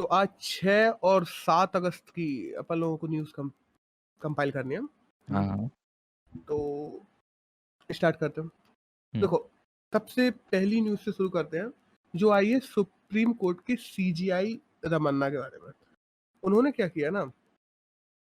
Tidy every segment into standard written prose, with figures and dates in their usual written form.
तो आज 6 और 7 अगस्त की अपन लोगों को न्यूज़ कंपाइल करनी है। हाँ, हाँ। तो स्टार्ट करते हैं। हुँ, देखो, सबसे पहली न्यूज़ से शुरू करते हैं, जो आई है सुप्रीम कोर्ट के सीजेआई रमन्ना के बारे में। उन्होंने क्या किया ना,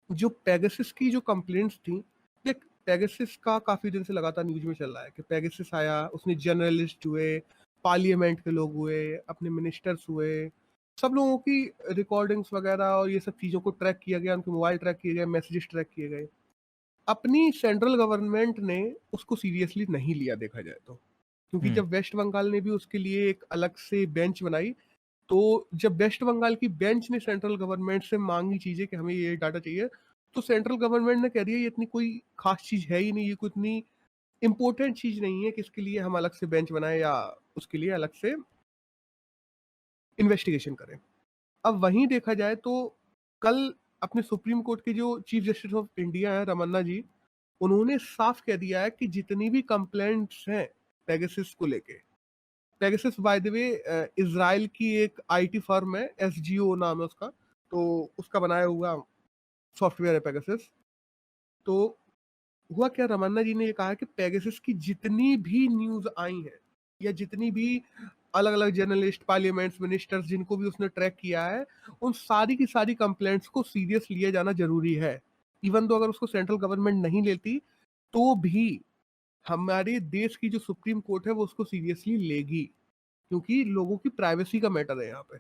जो पेगासस की जो कंप्लेंट्स थी, देख पेगासस का काफ़ी दिन से लगातार न्यूज़ में चल रहा है कि पेगासस आया, उसने जर्नलिस्ट हुए, पार्लियामेंट के लोग हुए, अपने मिनिस्टर्स हुए, सब लोगों की रिकॉर्डिंग्स वगैरह और ये सब चीज़ों को ट्रैक किया गया, उनके मोबाइल ट्रैक किए गए, मैसेजेस ट्रैक किए गए। अपनी सेंट्रल गवर्नमेंट ने उसको सीरियसली नहीं लिया देखा जाए तो। क्योंकि हुँ, जब वेस्ट बंगाल ने भी उसके लिए एक अलग से बेंच बनाई, तो जब वेस्ट बंगाल की बेंच ने सेंट्रल गवर्नमेंट से मांगी चीज़ें कि हमें ये डाटा चाहिए, तो सेंट्रल गवर्नमेंट ने कह दिया ये इतनी कोई खास चीज़ है ही नहीं, ये कोई इतनी इम्पोर्टेंट चीज़ नहीं है कि इसके लिए हम अलग से बेंच बनाएँ या उसके लिए अलग से इन्वेस्टिगेशन करें। अब वहीं देखा जाए तो कल अपने सुप्रीम कोर्ट के जो चीफ जस्टिस ऑफ इंडिया हैं रमन्ना जी, उन्होंने साफ कह दिया है कि जितनी भी कंप्लेंट्स हैं पेगासस को लेके, Pegasus bye the way Israel की एक आईटी फर्म है, एसजीओ नाम है उसका, तो उसका बनाया हुआ सॉफ्टवेयर है पेगासस। तो हुआ क्या, रमन्ना जी ने ये कहा कि पेगासस की जितनी भी न्यूज़ आई हैं या जितनी भी अलग-अलग जर्नलिस्ट, पार्लियामेंट्स, मिनिस्टर्स जिनको भी उसने ट्रैक किया है, उन सारी की सारी कंप्लेंट्स को सीरियस लिया जाना ज़रूरी है। इवन दो अगर उसको सेंट्रल गवर्नमेंट नहीं लेती, तो भी हमारे देश की जो सुप्रीम कोर्ट है वो उसको सीरियसली लेगी। क्योंकि लोगों की प्राइवेसी का मैटर है यहाँ पे।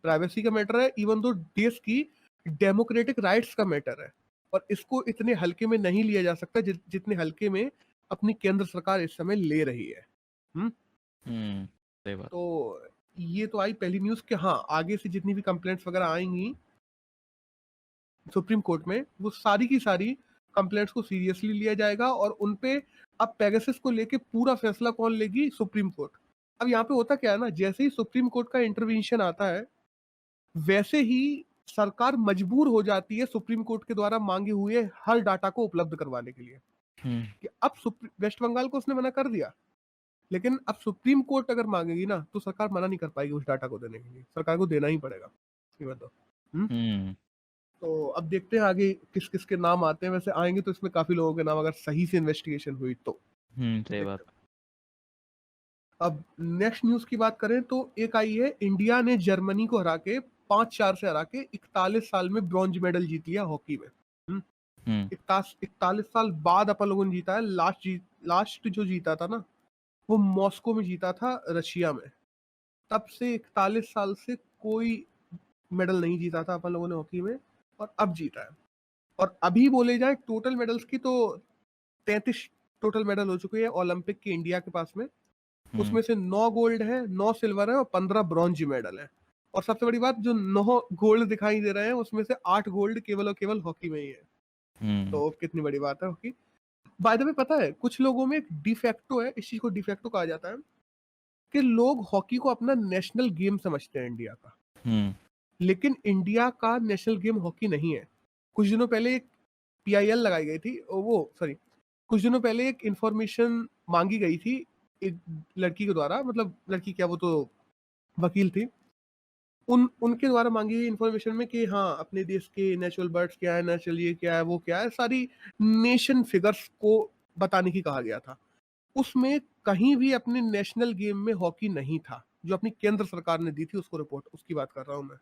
प्राइवेसी का मैटर है, इवन दो देश की डेमोक्रेटिक राइट्स का मैटर है। और इसको इतने हल्के में नहीं लिया जा सकता जितने हल्के में अपनी केंद्र सरकार इस समय ले रही है। हुँ? हुँ, सही बात। तो ये तो आई पहली न्यूज़ कि हाँ, आगे से जितनी भी कंप्लेंट्स वगैरह आएँगी सुप्रीम कोर्ट में, वो सारी की सारी कंप्लेंट्स को सीरियसली लिया जाएगा और उन पे अब पेगासस को लेके पूरा फैसला कौन लेगी? Supreme court. अब यहाँ पे होता क्या है ना, जैसे ही सुप्रीम कोर्ट का इंटरवेंशन आता है, वैसे ही सरकार मजबूर हो जाती है सुप्रीम कोर्ट के द्वारा मांगे हुए हर डाटा को उपलब्ध करवाने के लिए। हुँ, कि अब वेस्ट बंगाल को उसने मना कर दिया, लेकिन अब सुप्रीम कोर्ट अगर मांगेगी ना, तो सरकार मना नहीं कर पाएगी उस डाटा को देने के लिए। सरकार को देना ही पड़ेगा। ये बताओ। हुँ? हुँ, तो अब देखते हैं आगे किस-किस के नाम आते हैं। वैसे आएँगे तो इसमें काफ़ी लोगों के नाम, अगर सही से इन्वेस्टिगेशन हुई तो। हुँ, सही देखते बात। हैं। अब नेक्स्ट न्यूज़ की बात करें तो एक आई है, इंडिया ने जर्मनी को हरा के 5-4 से हरा के 41 साल में ब्रॉन्ज मेडल जीत लिया हॉकी में। हुँ? हुँ, 41 साल बाद अपन लोगों ने जीता है। लास्ट जो जीता था ना, वो मॉस्को में जीता था, रशिया में। तब से 41 साल से कोई मेडल नहीं जीता था अपन लोगों ने हॉकी में, और अब जीता है। और अभी बोले जाए टोटल मेडल्स की, तो 33 टोटल मेडल हो चुके हैं ओलंपिक के इंडिया के पास में। हुँ, उसमें से 9 गोल्ड है, 9 सिल्वर है और 15 ब्रॉन्ज मेडल है। और सबसे बड़ी बात, जो 9 गोल्ड दिखाई दे रहे हैं उसमें से 8 गोल्ड केवल और केवल हॉकी में ही है। हुँ, तो कितनी बड़ी बात है हॉकी। बाय द वे पता है, कुछ लोगों में एक डिफेक्टो है, इस चीज को डिफेक्टो कहा जाता है, कि लोग हॉकी को अपना नेशनल गेम समझते हैं इंडिया का। हुँ, लेकिन इंडिया का नेशनल गेम हॉकी नहीं है। कुछ दिनों पहले एक पीआईएल लगाई गई थी, वो सॉरी, कुछ दिनों पहले एक इन्फॉर्मेशन माँगी गई थी, एक लड़की के द्वारा, मतलब लड़की क्या, वो तो वकील थी। उनके द्वारा माँगी गई इन्फॉर्मेशन में कि हाँ, अपने देश के नेचुरल बर्ड्स क्या है, नेचुरल ये क्या है, वो क्या है, सारी नेशन फिगर्स को बताने की कहा गया था। उसमें कहीं भी अपने नेशनल गेम में हॉकी नहीं था, जो अपनी केंद्र सरकार ने दी थी उसको रिपोर्ट, उसकी बात कर रहा हूँ मैं।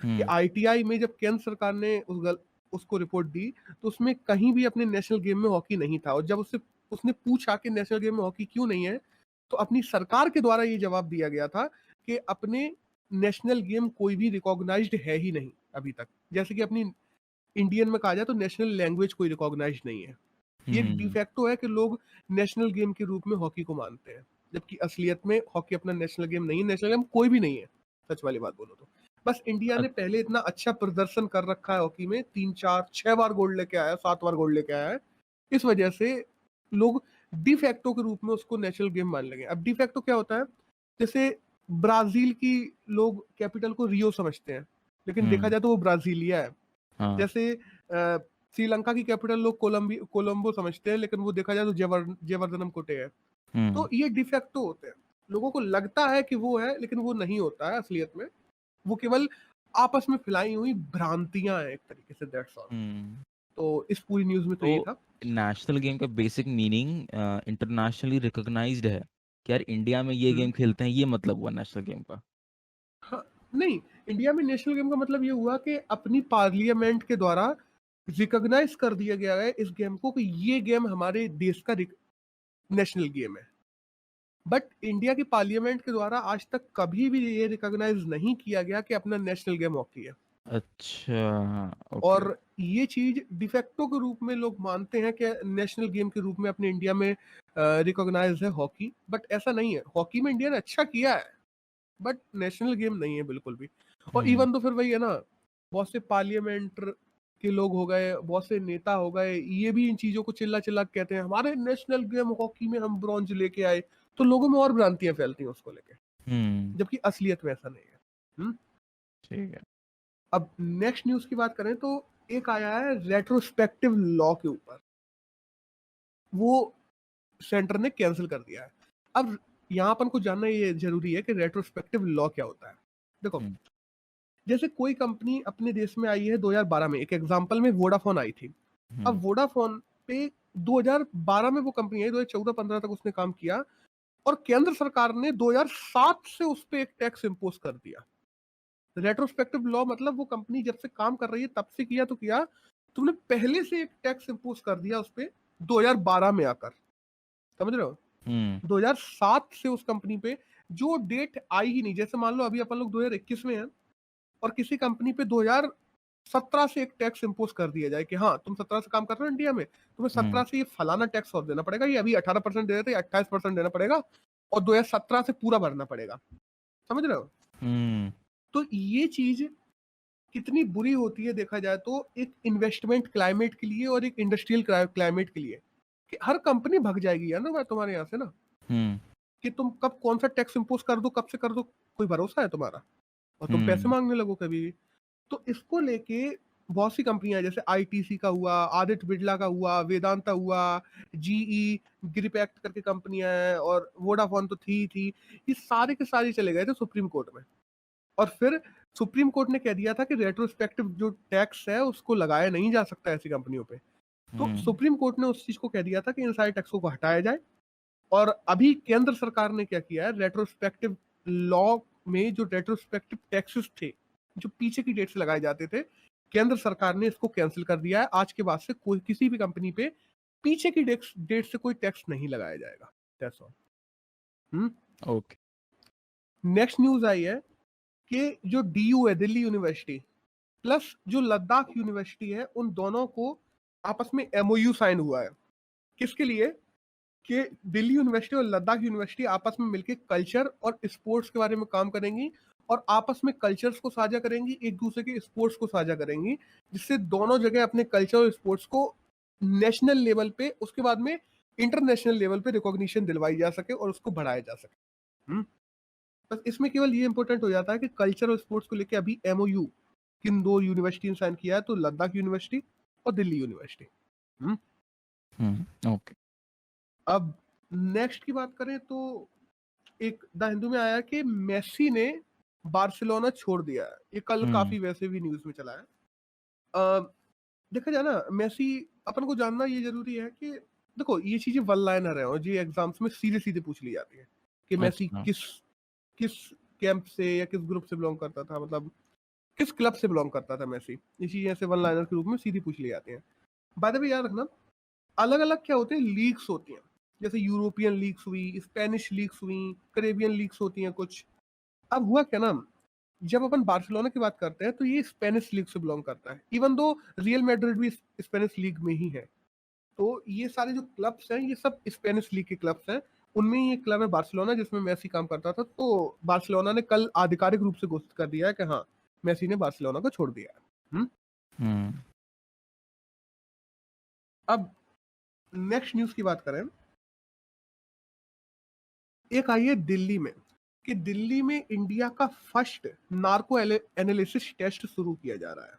कि हुँ, आईटीआई में जब केंद्र सरकार ने उसको रिपोर्ट दी, तो उसमें कहीं भी अपने नेशनल गेम में हॉकी नहीं था। और जब उससे उसने पूछा कि नेशनल गेम में हॉकी क्यों नहीं है, तो अपनी सरकार के द्वारा ये जवाब दिया गया था कि अपने नेशनल गेम कोई भी रिकॉग्नाइज्ड है ही नहीं अभी तक। जैसे कि अपनी इंडियन में कहा जाए तो नेशनल लैंग्वेज कोई रिकॉग्नाइज्ड नहीं है। ये एक हुँ, डिफैक्टो है कि लोग नेशनल गेम के रूप में हॉकी को मानते हैं, जबकि असलियत में हॉकी अपना नेशनल गेम नहीं है, नेशनल गेम कोई भी नहीं है, सच वाली बात बोलो तो। बस इंडिया अ, ने पहले इतना अच्छा प्रदर्शन कर रखा है हॉकी में, 3, 4, 6 बार गोल्ड लेके आया है, 7 बार गोल्ड लेके आया है। इस वजह से लोग डिफैक्टो के रूप में उसको नेशनल गेम मान लगे। अब डिफैक्टो क्या होता है? जैसे ब्राज़ील की लोग कैपिटल को रियो समझते हैं, लेकिन देखा हुँ, जाए तो वो ब्राज़ीलिया है। हाँ, जैसे श्रीलंका की कैपिटल लोग कोलंबो समझते हैं, लेकिन वो देखा जाए तो जयवर्धनम कोटे है। हुँ, तो ये डिफेक्टो होते हैं। लोगों को लगता है कि वो है, लेकिन वो नहीं होता है असलियत में। वो केवल आपस में फैलाई हुई भ्रांतियां हैं एक तरीके से, दैट्स ऑल। तो इस पूरी न्यूज में तो यही तो था। नेशनल गेम का बेसिक मीनिंग इंटरनेशनली रिकॉग्नाइज्ड है कि यार इंडिया में ये हम्म, गेम खेलते हैं, ये मतलब हुआ नेशनल गेम का। हाँ, नहीं, इंडिया में नेशनल गेम का मतलब ये हुआ कि अपनी पार्लियामेंट के द्वारा रिकॉग्नाइज कर दिया गया है इस गेम को कि ये गेम हमारे देश का नेशनल गेम है। बट इंडिया की पार्लियामेंट के द्वारा आज तक कभी भी ये रिकॉग्नाइज नहीं किया गया कि अपना नेशनल गेम हॉकी है। अच्छा, ओके। और ये चीज डिफेक्टो के रूप में लोग मानते हैं कि नेशनल गेम के रूप में अपने इंडिया में रिकॉग्नाइज है हॉकी, बट ऐसा नहीं है। हॉकी में इंडिया ने अच्छा किया है, बट नेशनल गेम नहीं है बिल्कुल भी। और हम्म इवन तो फिर वही है ना, बहुत से पार्लियामेंट के लोग हो गए, बहुत से नेता हो गए, ये भी इन चीजों को चिल्ला चिल्ला के कहते हैं हमारे नेशनल गेम हॉकी में हम ब्रॉन्ज लेके आए। तो लोगों में और भ्रांतियां फैलती हैं उसको लेके, हम्म जबकि असलियत में ऐसा नहीं है। हम्म? ठीक है। अब नेक्स्ट न्यूज की बात करें तो एक आया है रेट्रोस्पेक्टिव लॉ के ऊपर, वो सेंटर ने कैंसिल कर दिया है। अब यहाँ अपन को जानना ये जरूरी है कि रेट्रोस्पेक्टिव लॉ क्या होता है। देखो, हम्म जैसे कोई कंपनी अपने देश में आई है 2012 में, एक एग्जांपल में वोडाफोन आई थी। अब हम्म वोडाफोन पे 2012 में वो कंपनी आई, 2014-15 तक उसने काम किया, और केंद्र सरकार ने 2007 से उस पर एक टैक्स इम्पोज कर दिया। रेट्रोस्पेक्टिव लॉ मतलब वो कंपनी जब से काम कर रही है तब से किया तो किया, तुमने पहले से एक टैक्स इम्पोज कर दिया उस पर 2012 में आकर। समझ रहे हो? हम्म 2007 से उस कंपनी पे जो डेट आई ही नहीं, जैसे मान लो अभी अपन लोग 2021 में हैं, और किसी कंपनी पे 2017 से एक टैक्स इम्पोज कर दिया जाए कि हाँ तुम 17 से काम कर रहे हो इंडिया में, तुम्हें हम्म 17 से ये फलाना टैक्स और देना पड़ेगा, ये अभी 18% दे रहे थे, 28% देना पड़ेगा, और 2017 से पूरा भरना पड़ेगा। समझ रहे हो? हम्म तो ये चीज कितनी बुरी होती है देखा जाए तो एक इन्वेस्टमेंट क्लाइमेट के लिए और एक इंडस्ट्रियल क्लाइमेट के लिए, कि हर कंपनी भग जाएगी यार ना मैं तुम्हारे यहाँ से ना, हम्म कि तुम कब कौन सा टैक्स इम्पोज कर दो, कब से कर दो, कोई भरोसा है तुम्हारा? और तुम पैसे हम्म मांगने लगो कभी भी। तो इसको लेके बहुत सी कंपनियां, जैसे आईटीसी का हुआ, आदित्य बिरला का हुआ, वेदांता हुआ, जीई, ग्रिपैक्ट करके कंपनियां हैं, और वोडाफोन तो थी, ये सारे के सारे चले गए थे सुप्रीम कोर्ट में। और फिर सुप्रीम कोर्ट ने कह दिया था कि रेट्रोस्पेक्टिव जो टैक्स है उसको लगाया नहीं जा सकता ऐसी कंपनियों पे। तो हम्म सुप्रीम कोर्ट ने उस चीज को कह दिया था कि इन सारे टैक्सों को हटाया जाए। और अभी केंद्र सरकार ने क्या किया है, रेट्रोस्पेक्टिव लॉ में जो रेट्रोस्पेक्टिव टैक्सेस थे जो पीछे की डेट से लगाए जाते थे, केंद्र सरकार ने इसको कैंसिल कर दिया है। आज के बाद से कोई किसी भी कंपनी पे पीछे की डेट से कोई टैक्स नहीं लगाया जाएगा। That's all. Okay. Next news आई है कि जो डीयू है, दिल्ली यूनिवर्सिटी, प्लस जो लद्दाख यूनिवर्सिटी है, उन दोनों को आपस में एमओयू साइन हुआ है। किसके लिए? कि दिल्ली यूनिवर्सिटी और लद्दाख यूनिवर्सिटी आपस में मिलकर कल्चर और स्पोर्ट्स के बारे में काम करेंगी, और आपस में कल्चर्स को साझा करेंगी, एक दूसरे के स्पोर्ट्स को साझा करेंगी, जिससे दोनों जगह अपने कल्चर और स्पोर्ट्स को नेशनल लेवल पे, उसके बाद में इंटरनेशनल लेवल पे रिकॉग्निशन दिलवाई जा सके और उसको बढ़ाया जा सके। बस इसमें केवल ये इंपॉर्टेंट हो जाता है कि कल्चर और स्पोर्ट्स को लेके अभी एमओयू किन दो यूनिवर्सिटी ने साइन किया है, तो लद्दाख यूनिवर्सिटी और दिल्ली यूनिवर्सिटी। हम्म? ओके। अब नेक्स्ट की बात करें तो एक द हिंदू में आया कि मेसी ने बार्सिलोना छोड़ दिया है। ये कल हम्म काफी वैसे भी न्यूज में चला है। अ, देखा जाए ना, मेसी, अपन को जानना ये जरूरी है कि देखो ये चीजें वन लाइनर है और ये एग्जाम्स में सीधे सीधे पूछ ली जाती है कि मेसी अच्छा। किस किस कैंप से या किस ग्रुप से बिलोंग करता था, मतलब किस क्लब से बिलोंग करता था मेसी। ये चीजें ऐसे वन लाइनर के रूप में सीधी पूछ ली जाती हैं। बाय द वे याद रखना, अलग अलग क्या होते हैं, लीग्स होती हैं। जैसे यूरोपियन लीग्स हुई, स्पेनिश लीग्स हुई, करेबियन लीग्स होती हैं कुछ। अब हुआ क्या ना, जब अपन बार्सिलोना की बात करते हैं तो ये स्पेनिश लीग से बिलोंग करता है, इवन दो रियल मैड्रिड भी स्पेनिश लीग में ही है। तो ये सारे जो क्लब्स हैं ये सब स्पेनिश लीग के क्लब्स हैं। उनमें ये क्लब है बार्सिलोना जिसमें मेसी काम करता था। तो बार्सिलोना ने कल आधिकारिक रूप से घोषित कर दिया है कि हाँ, मेसी ने बार्सिलोना को छोड़ दिया है। हम्म अब नेक्स्ट न्यूज की बात करें, एक आई है दिल्ली में, कि दिल्ली में इंडिया का फर्स्ट नार्को एनालिसिस टेस्ट शुरू किया जा रहा है।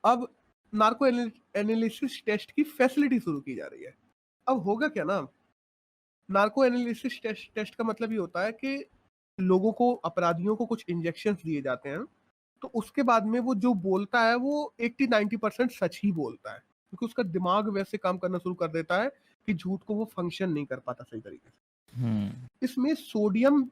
अब नार्को एनालिसिस टेस्ट की फैसिलिटी शुरू की जा रही है। अब होगा क्या ना, नार्को एनालिसिस टेस्ट का मतलब ये होता है कि लोगों को, अपराधियों को कुछ इंजेक्शन दिए जाते हैं, तो उसके बाद में वो जो बोलता है वो 80-90% सच ही बोलता है, क्योंकि उसका दिमाग वैसे काम करना शुरू कर देता है कि झूठ को वो फंक्शन नहीं कर पाता सही तरीके से। हम्म इसमें सोडियम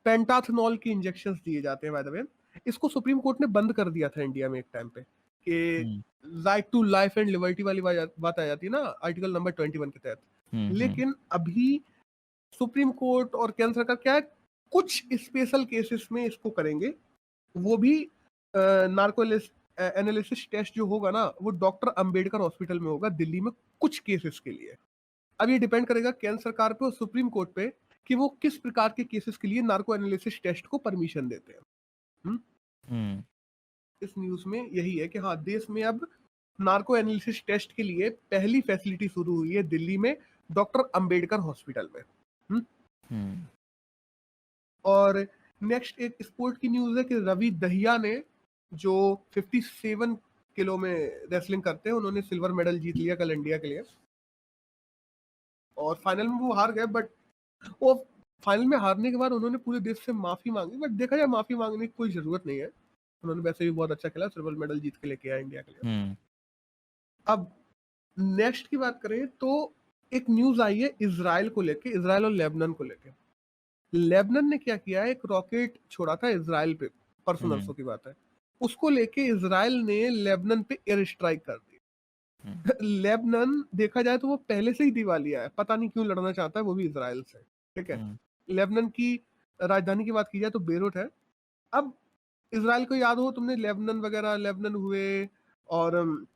पेंटाथेनॉल के इंजेक्शंस दिए जाते हैं बाय द वे। इसको सुप्रीम कोर्ट ने बंद कर दिया था इंडिया में एक टाइम पे कि hmm right to life and liberty वाली बात आ जाती है ना, आर्टिकल नंबर 21 के तहत। हम्म लेकिन अभी सुप्रीम कोर्ट और केंद्र सरकार क्या है, कुछ स्पेशल केसेस में इसको करेंगे। वो भी नार्को एनालिसिस टेस्ट जो होगा ना, वो डॉक्टर अंबेडकर हॉस्पिटल में होगा दिल्ली में कुछ केसेस के लिए। अब ये डिपेंड करेगा केंद्र सरकार पे और सुप्रीम कोर्ट पे कि वो किस प्रकार के केसेस के लिए नार्को एनालिसिस टेस्ट को परमिशन देते हैं। हम्म? हम्म इस न्यूज में यही है कि हाँ, देश में अब नार्को एनालिसिस टेस्ट के लिए पहली फैसिलिटी शुरू हुई है दिल्ली में, डॉक्टर अंबेडकर हॉस्पिटल में। हम्म? हम्म और नेक्स्ट एक स्पोर्ट की न्यूज है कि रवि दहिया ने, जो 57 किलो में रेसलिंग करते हैं, उन्होंने सिल्वर मेडल जीत लिया कल इंडिया के लिए। और फाइनल में वो हार गए, बट वो फाइनल में हारने के बाद उन्होंने पूरे देश से माफी मांगी, बट देखा जाए माफी मांगने की कोई जरूरत नहीं है। उन्होंने वैसे भी बहुत अच्छा खेला, सिल्वर मेडल जीत के लेके आया इंडिया के लिए। अब नेक्स्ट की बात करें तो एक न्यूज आई है इजराइल को लेके, इजराइल और लेबनान को लेके। लेबनान ने क्या किया है, एक रॉकेट छोड़ा था इजराइल पे, परसों नरसों की बात है। उसको लेके इजराइल ने लेबनान पे एयर स्ट्राइक कर दी। लेबनान देखा जाए तो वो पहले से ही दिवालिया है, पता नहीं क्यों लड़ना चाहता है वो भी इजराइल से। ठीक है, लेबनान की राजधानी की बात की जाए तो बेरूत है। अब इजराइल को याद हो तुमने, लेबनान वगैरह, लेबनान हुए और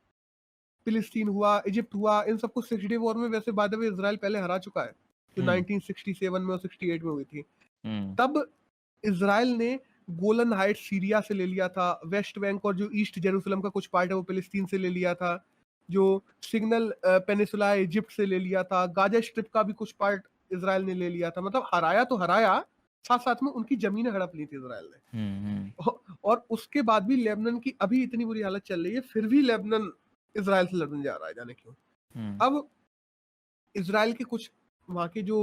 फिलिस्तीन हुआ, इजिप्ट हुआ, इन सबको 6 डे वॉर में वैसे बाद में इजराइल पहले हरा चुका है, जो 1967 में और 68 में हुई थी। तब इजराइल ने गोलन हाइट सीरिया से ले लिया था, वेस्ट बैंक और जो ईस्ट जेरूसलम का कुछ पार्ट है वो फिलिस्तीन से ले लिया था, जो सिग्नल पेनिसुला है इजिप्ट से ले लिया था, गाजा स्ट्रिप का भी कुछ पार्ट इजराइल ने ले लिया था। मतलब हराया तो हराया, साथ साथ में उनकी जमीनें हड़प ली थी इजराइल ने। और उसके बाद भी लेबनान की अभी इतनी बुरी हालत चल रही है, फिर भी लेबनान इजराइल से लड़ने जा रहा है, जाने क्यों। अब इजराइल के कुछ वहां के जो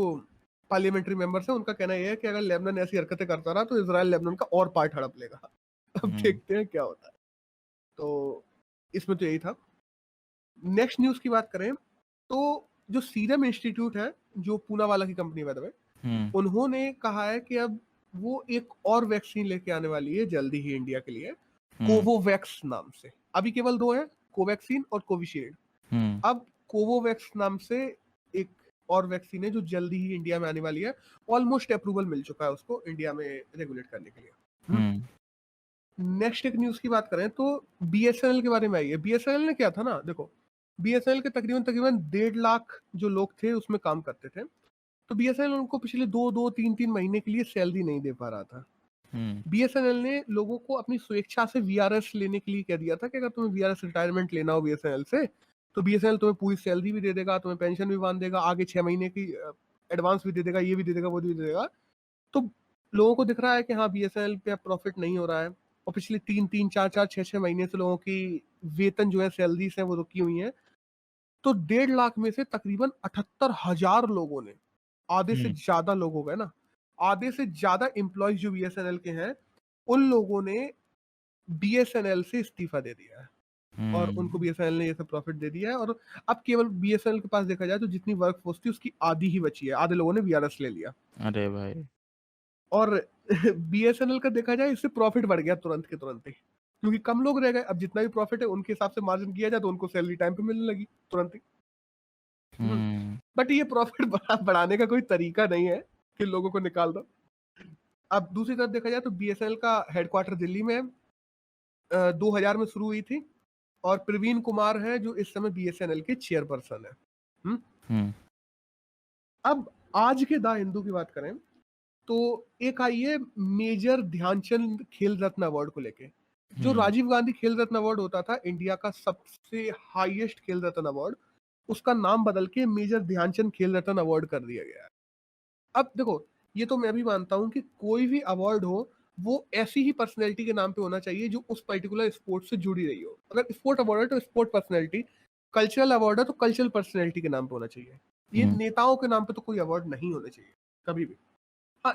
पार्लियामेंट्री मेंबर्स हैं, उनका कहना यह है कि अगर लेबनान ऐसी हरकतें करता रहा तो इजराइल लेबनान का और पार्ट हड़प लेगा। अब देखते हैं क्या होता है। तो इसमें तो यही था। नेक्स्ट न्यूज की बात करें तो जो सीरम इंस्टीट्यूट है, जो पूनावाला की कंपनी बाय द वे, उन्होंने कहा है कि अब वो एक और वैक्सीन लेके आने वाली है जल्दी ही इंडिया के लिए, कोवोवैक्स नाम से। अभी केवल 2 है, कोवैक्सीन और कोविशील्ड। अब कोवोवैक्स नाम से एक और वैक्सीन है जो जल्दी ही इंडिया में आने वाली है। ऑलमोस्ट अप्रूवल मिल चुका है उसको इंडिया में रेगुलेट करने के लिए। नेक्स्ट एक न्यूज की बात करें तो बीएसएनएल के बारे में आई है। बीएसएनएल ने क्या था ना, देखो, बीएसएनएल के तकरीबन 1.5 लाख जो लोग थे उसमें काम करते थे। तो बीएसएनएल उनको पिछले 2-3 महीने के लिए सैलरी नहीं दे पा रहा था। बीएसएनएल ने लोगों को अपनी स्वेच्छा से वीआरएस लेने के लिए कह दिया था कि अगर तुम्हें वीआरएस रिटायरमेंट लेना हो बीएसएनएल से, तो बीएसएनएल तुम्हें पूरी सैलरी भी दे देगा, तुम्हें पेंशन भी बांध देगा, आगे 6 महीने की एडवांस भी दे देगा, ये भी दे देगा, वो भी दे देगा। तो लोगों को दिख रहा है कि हाँ, बीएसएनएल पे प्रॉफिट नहीं हो रहा है, और पिछले 3-3, 4-4, 6-6 महीने से लोगों की वेतन जो है, सैलरीज है, वो रुकी हुई है। तो 1.5 लाख में से तकरीबन 78,000 लोगों ने, आधे से ज्यादा लोग हो गए ना, आधे से ज्यादा एम्प्लॉयज जो बीएसएनएल के हैं, उन लोगों ने बीएसएनएल से इस्तीफा दे दिया है, और उनको बीएसएनएल ने ये सब प्रॉफिट दे दिया है। और अब केवल बीएसएनएल के पास देखा जाए तो जितनी वर्क फोर्स थी उसकी आधी ही बची है, आधे लोगों ने वीआरएस ले लिया। अरे भाई। और बीएसएनएल का देखा जाए, इससे प्रॉफिट बढ़ गया तुरंत के तुरंत ही, क्योंकि कम लोग रह गए। अब जितना भी प्रॉफिट है उनके हिसाब से मार्जिन किया जाए तो उनको सैलरी टाइम पे मिलने लगी तुरंत ही। बट ये प्रॉफिट बढ़ाने का कोई तरीका नहीं है कि लोगों को निकाल दो। अब दूसरी तरफ देखा जाए तो बीएसएनएल का हेडक्वार्टर दिल्ली में 2000 में शुरू हुई थी, और प्रवीण कुमार है जो इस समय बीएसएनएल के चेयरपर्सन है। अब आज के द हिंदू की बात करें तो एक आई है मेजर ध्यानचंद खेल रत्न अवार्ड को लेके। जो राजीव गांधी खेल रत्न अवार्ड होता था, इंडिया का सबसे हाईएस्ट खेल रत्न अवार्ड, उसका नाम बदल के मेजर ध्यानचंद खेल रत्न अवार्ड कर दिया गया है। अब देखो, ये तो मैं भी मानता हूं कि कोई भी अवार्ड हो वो ऐसी ही पर्सनैलिटी के नाम पे होना चाहिए जो उस पर्टिकुलर स्पोर्ट से जुड़ी रही हो। अगर स्पोर्ट अवार्ड है तो स्पोर्ट पर्सनैलिटी, कल्चरल अवार्ड है तो कल्चरल पर्सनैलिटी के नाम पे होना चाहिए। ये नेताओं के नाम पे तो कोई अवार्ड नहीं होना चाहिए कभी भी। हाँ,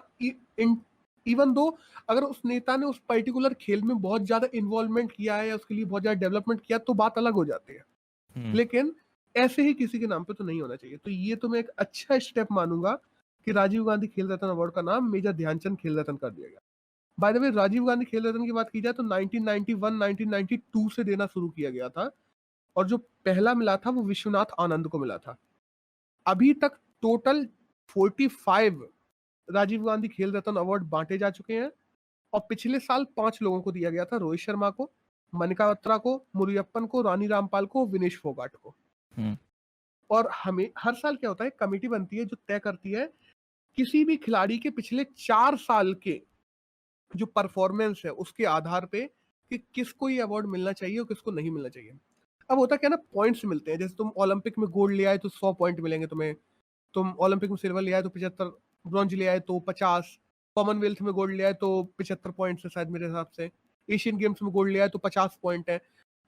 इवन दो अगर उस नेता ने उस पर्टिकुलर खेल में बहुत ज्यादा इन्वॉल्वमेंट किया है या उसके लिए बहुत ज्यादा डेवलपमेंट किया तो बात अलग हो जाती है, लेकिन ऐसे ही किसी के नाम पे तो नहीं होना चाहिए। तो ये तो मैं एक अच्छा स्टेप मानूंगा कि राजीव गांधी खेल रत्न अवार्ड का नाम मेजर ध्यानचंद खेल रत्न कर दिया गया। By the way Rajiv Gandhi Khel Ratna की बात की जाए तो 1991 1992 से देना शुरू किया गया था, और जो पहला मिला था वो विश्वनाथ आनंद को मिला था। अभी तक टोटल 45 राजीव गांधी खेल रत्न अवार्ड बांटे जा चुके हैं, और पिछले साल 5 लोगों को दिया गया था, रोहित शर्मा को, मनिका बत्रा को, मुरुगप्पन को, रानी रामपाल को, विनेश फोगाट को। और हमें हर साल क्या होता है, कमेटी बनती है जो तय करती है किसी भी खिलाड़ी के पिछले 4 साल के जो परफॉर्मेंस है उसके आधार पे कि किसको ये अवार्ड मिलना चाहिए और किसको नहीं मिलना चाहिए। अब होता क्या ना, पॉइंट्स मिलते हैं, जैसे तुम ओलंपिक में गोल्ड ले आए तो 100 पॉइंट मिलेंगे तुम्हें, तुम ओलंपिक में सिल्वर ले आए तो 75, ब्रॉन्ज ले आए तो 50, कॉमनवेल्थ में गोल्ड ले आए तो 75 पॉइंट है शायद मेरे हिसाब से, एशियन गेम्स में गोल्ड ले आए तो 50 पॉइंट है।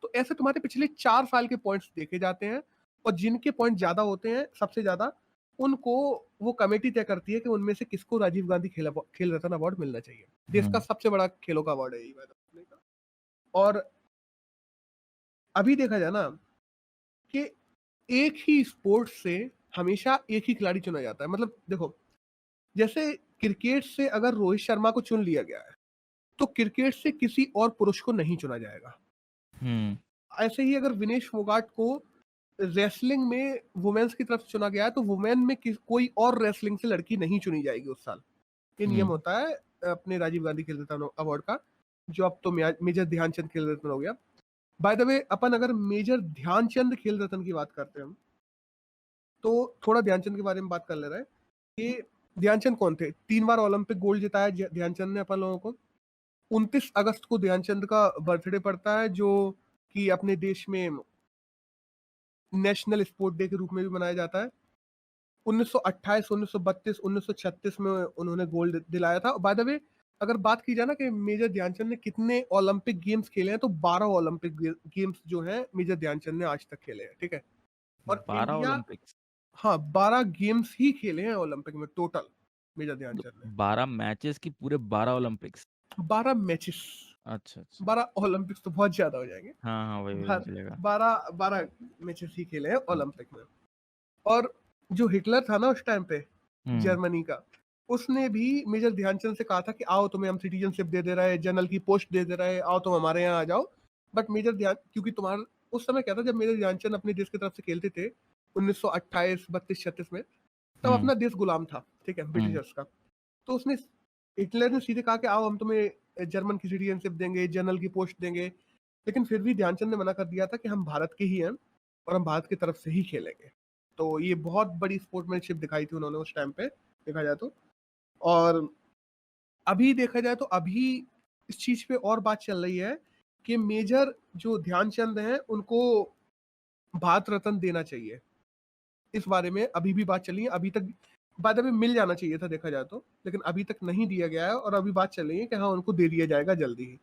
तो ऐसे तुम्हारे पिछले 4 साल के पॉइंट्स देखे जाते हैं, और जिनके पॉइंट ज्यादा होते हैं सबसे ज्यादा, उनको वो कमेटी तय करती है कि उनमें से किसको राजीव गांधी खेल रत्न अवार्ड मिलना चाहिए। देश का सबसे बड़ा खेलों का अवार्ड है ये वाला। और अभी देखा जाए ना कि एक ही स्पोर्ट से हमेशा एक ही खिलाड़ी चुना जाता है। मतलब देखो, जैसे क्रिकेट से अगर रोहित शर्मा को चुन लिया गया है तो क्रिकेट से किसी और पुरुष को नहीं चुना जाएगा। ऐसे ही अगर विनेश फोगाट को रेसलिंग में वुमेन्स की तरफ से चुना गया है तो वुमेन में कोई और रेसलिंग से लड़की नहीं चुनी जाएगी उस साल। ये नियम होता है अपने राजीव गांधी खेल रत्न अवार्ड का, जो अब तो मेजर ध्यानचंद खेल रत्न हो गया। बाय द वे अपन अगर मेजर ध्यानचंद खेल रत्न की बात करते हैं तो थोड़ा ध्यानचंद के बारे में बात कर ले रहे हैं कि ध्यानचंद कौन थे। 3 बार ओलंपिक गोल्ड जिताया ध्यानचंद ने अपन लोगों को। 29 अगस्त को ध्यानचंद का बर्थडे पड़ता है, जो कि अपने देश में नेशनल स्पोर्ट डे के रूप में भी मनाया जाता है। 1928, 1932, 1936 में उन्होंने गोल्ड दिलाया था। बाय द वे अगर बात की जाए ना कि मेजर ध्यानचंद ने कितने ओलंपिक गेम्स खेले हैं तो 12 ओलंपिक गेम्स जो हैं मेजर ध्यानचंद ने आज तक खेले हैं, ठीक है। और 12 इंडिया, ओलंपिक्स? हाँ 12 गेम्स ही खेले हैं ओलंपिक में टोटल मेजर ध्यानचंद ने। 12 मैचेस की पूरे 12 ओलंपिक्स? 12 मैचेस, अच्छा अच्छा। 12 ओलंपिक्स तो बहुत ज्यादा हो जाएंगे। हाँ हाँ, वही वही चलेगा। 12 मैचेस ही खेले हैं ओलंपिक में। और जो हिटलर था ना उस टाइम पे, जर्मनी का, उसने भी मेजर ध्यानचंद से कहा था कि आओ तुम्हें हम सिटीजनशिप दे दे रहे हैं, जनरल की पोस्ट दे दे रहे हैं, आओ तुम हमारे यहाँ आ जाओ। बट मेजर ध्यान, क्योंकि तुम्हारा उस समय क्या था जब मेजर ध्यानचंद अपने देश की तरफ से खेलते थे 1928, 32, 36 में, तब अपना देश गुलाम था, ठीक है, ब्रिटिशर्स का। तो उसने, हिटलर ने सीधे कहा कि आओ हम तुम्हें जर्मन की सिटीजनशिप देंगे, जनरल की पोस्ट देंगे, लेकिन फिर भी ध्यानचंद ने मना कर दिया था कि हम भारत के ही हैं और हम भारत की तरफ से ही खेलेंगे। तो ये बहुत बड़ी स्पोर्ट्समैनशिप दिखाई थी उन्होंने उस टाइम पे, देखा जाए तो। और अभी देखा जाए तो अभी इस चीज पे और बात चल रही है कि मेजर जो ध्यानचंद हैं उनको भारत रत्न देना चाहिए। इस बारे में अभी भी बात चली है, अभी तक बाद में मिल जाना चाहिए था देखा जाए तो, लेकिन अभी तक नहीं दिया गया है, और अभी बात चल रही है कि हाँ उनको दे दिया जाएगा जल्दी ही।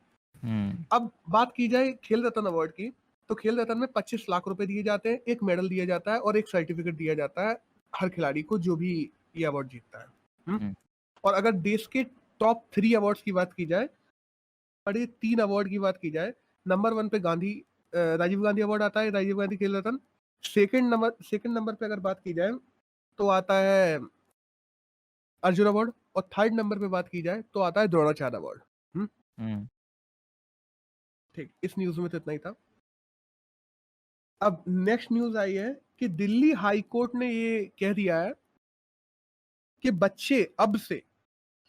अब बात की जाए खेल रत्न अवार्ड की, तो खेल रत्न में 25 लाख रुपए दिए जाते हैं, एक मेडल दिया जाता है और एक सर्टिफिकेट दिया जाता है हर खिलाड़ी को जो भी ये अवार्ड जीतता है। और अगर देश के टॉप 3 अवार्ड्स की बात की जाए, बड़े 3 अवार्ड की बात की जाए, नंबर 1 पे राजीव गांधी अवार्ड आता है, राजीव गांधी खेल रत्न। सेकंड नंबर पे अगर बात की जाए तो आता है अर्जुन अवार्ड, और थर्ड नंबर पे बात की जाए तो आता है द्रोणाचार्य अवार्ड। ठीक, इस न्यूज में तो इतना ही था। अब नेक्स्ट न्यूज आई है कि दिल्ली हाई कोर्ट ने ये कह दिया है कि बच्चे अब से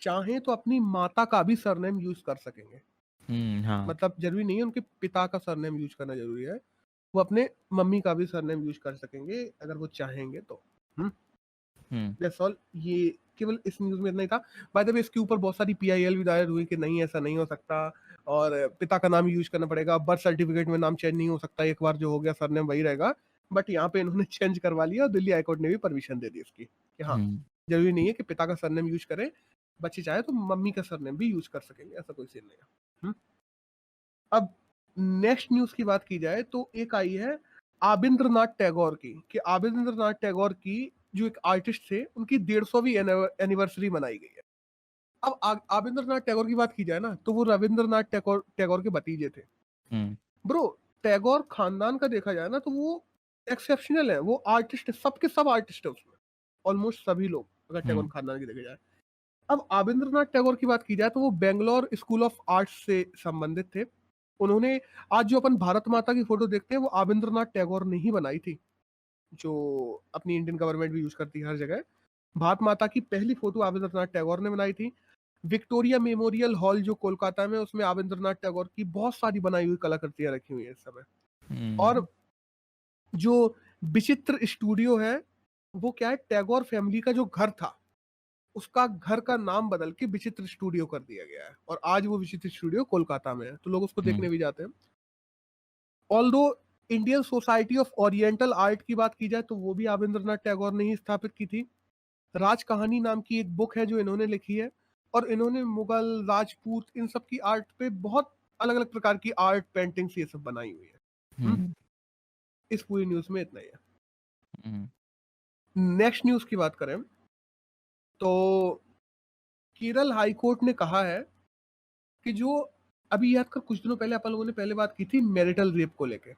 चाहें तो अपनी माता का भी सरनेम यूज कर सकेंगे। हाँ। मतलब जरूरी नहीं है उनके पिता का सरनेम यूज करना जरूरी है, वो अपने मम्मी का भी सरनेम यूज कर सकेंगे अगर वो चाहेंगे तो। दैट्स ऑल, ये केवल इस न्यूज में इतना ही था। बाय द वे इसके ऊपर बहुत सारी पीआईएल भी दायर हुई कि नहीं ऐसा नहीं हो सकता, और पिता का नाम यूज करना पड़ेगा, बर्थ सर्टिफिकेट में नाम चेंज नहीं हो सकता, एक बार जो हो गया सरनेम वही रहेगा। बट यहाँ पे इन्होंने चेंज करवा लिया और दिल्ली हाईकोर्ट ने भी परमिशन दे दी इसकी कि हाँ जरूरी नहीं है कि पिता का सरनेम यूज करें, बच्चे चाहे तो मम्मी का सरनेम भी यूज कर सकेंगे, ऐसा कोई सीन नहीं है। अब नेक्स्ट न्यूज की बात की जाए तो एक आई है आबिंद्रनाथ टैगोर की, कि आबिंद्रनाथ टैगोर की जो एक आर्टिस्ट थे उनकी 150वीं एनिवर्सरी मनाई गई है। अब आबिंद्रनाथ टैगोर की बात की जाए ना, तो वो रविंद्रनाथ टैगोर टैगोर के भतीजे थे। हम्म ब्रो, टैगोर खानदान का देखा जाए ना तो वो एक्सेप्शनल है, वो आर्टिस्ट है, सबके सब आर्टिस्ट है उसमें, ऑलमोस्ट सभी लोग, अगर टैगोर हम्म खानदान की देखा जाए। अब आबिंद्रनाथ टैगोर की बात की जाए तो वो बेंगलोर स्कूल ऑफ आर्ट्स से संबंधित थे। उन्होंने, आज जो अपन भारत माता की फोटो देखते हैं वो आबिंद्रनाथ टैगोर ने ही बनाई थी, जो अपनी इंडियन गवर्नमेंट भी यूज करती है हर जगह। भारत माता की पहली फोटो आबिंद्रनाथ टैगोर ने बनाई थी। विक्टोरिया मेमोरियल हॉल जो कोलकाता में, उसमें आबिंद्रनाथ टैगोर की बहुत सारी बनाई हुई कलाकृतियां रखी हुई है इस समय। और हम्म जो विचित्र स्टूडियो है, वो क्या है, टैगोर फैमिली का जो घर था उसका घर का नाम बदल के विचित्र स्टूडियो कर दिया गया है, और आज वो विचित्र स्टूडियो कोलकाता में है, तो लोग उसको देखने हम्म भी जाते हैं। Although Indian society of oriental art की बात की जाए तो वो भी आबिंद्रनाथ टैगोर ने ही स्थापित की थी। राज कहानी नाम की एक बुक है जो इन्होंने लिखी है, और इन्होंने मुगल, राजपूत, इन सब की आर्ट पे बहुत अलग अलग प्रकार की आर्ट पेंटिंग्स ये सब बनाई हुई है। हम्म, हम्म इस पूरी न्यूज में इतना ही हम्म है। नेक्स्ट न्यूज की बात करें तो केरल हाई कोर्ट ने कहा है कि जो, अभी याद कर, कुछ दिनों पहले अपन लोगों ने पहले बात की थी मैरिटल रेप को लेके,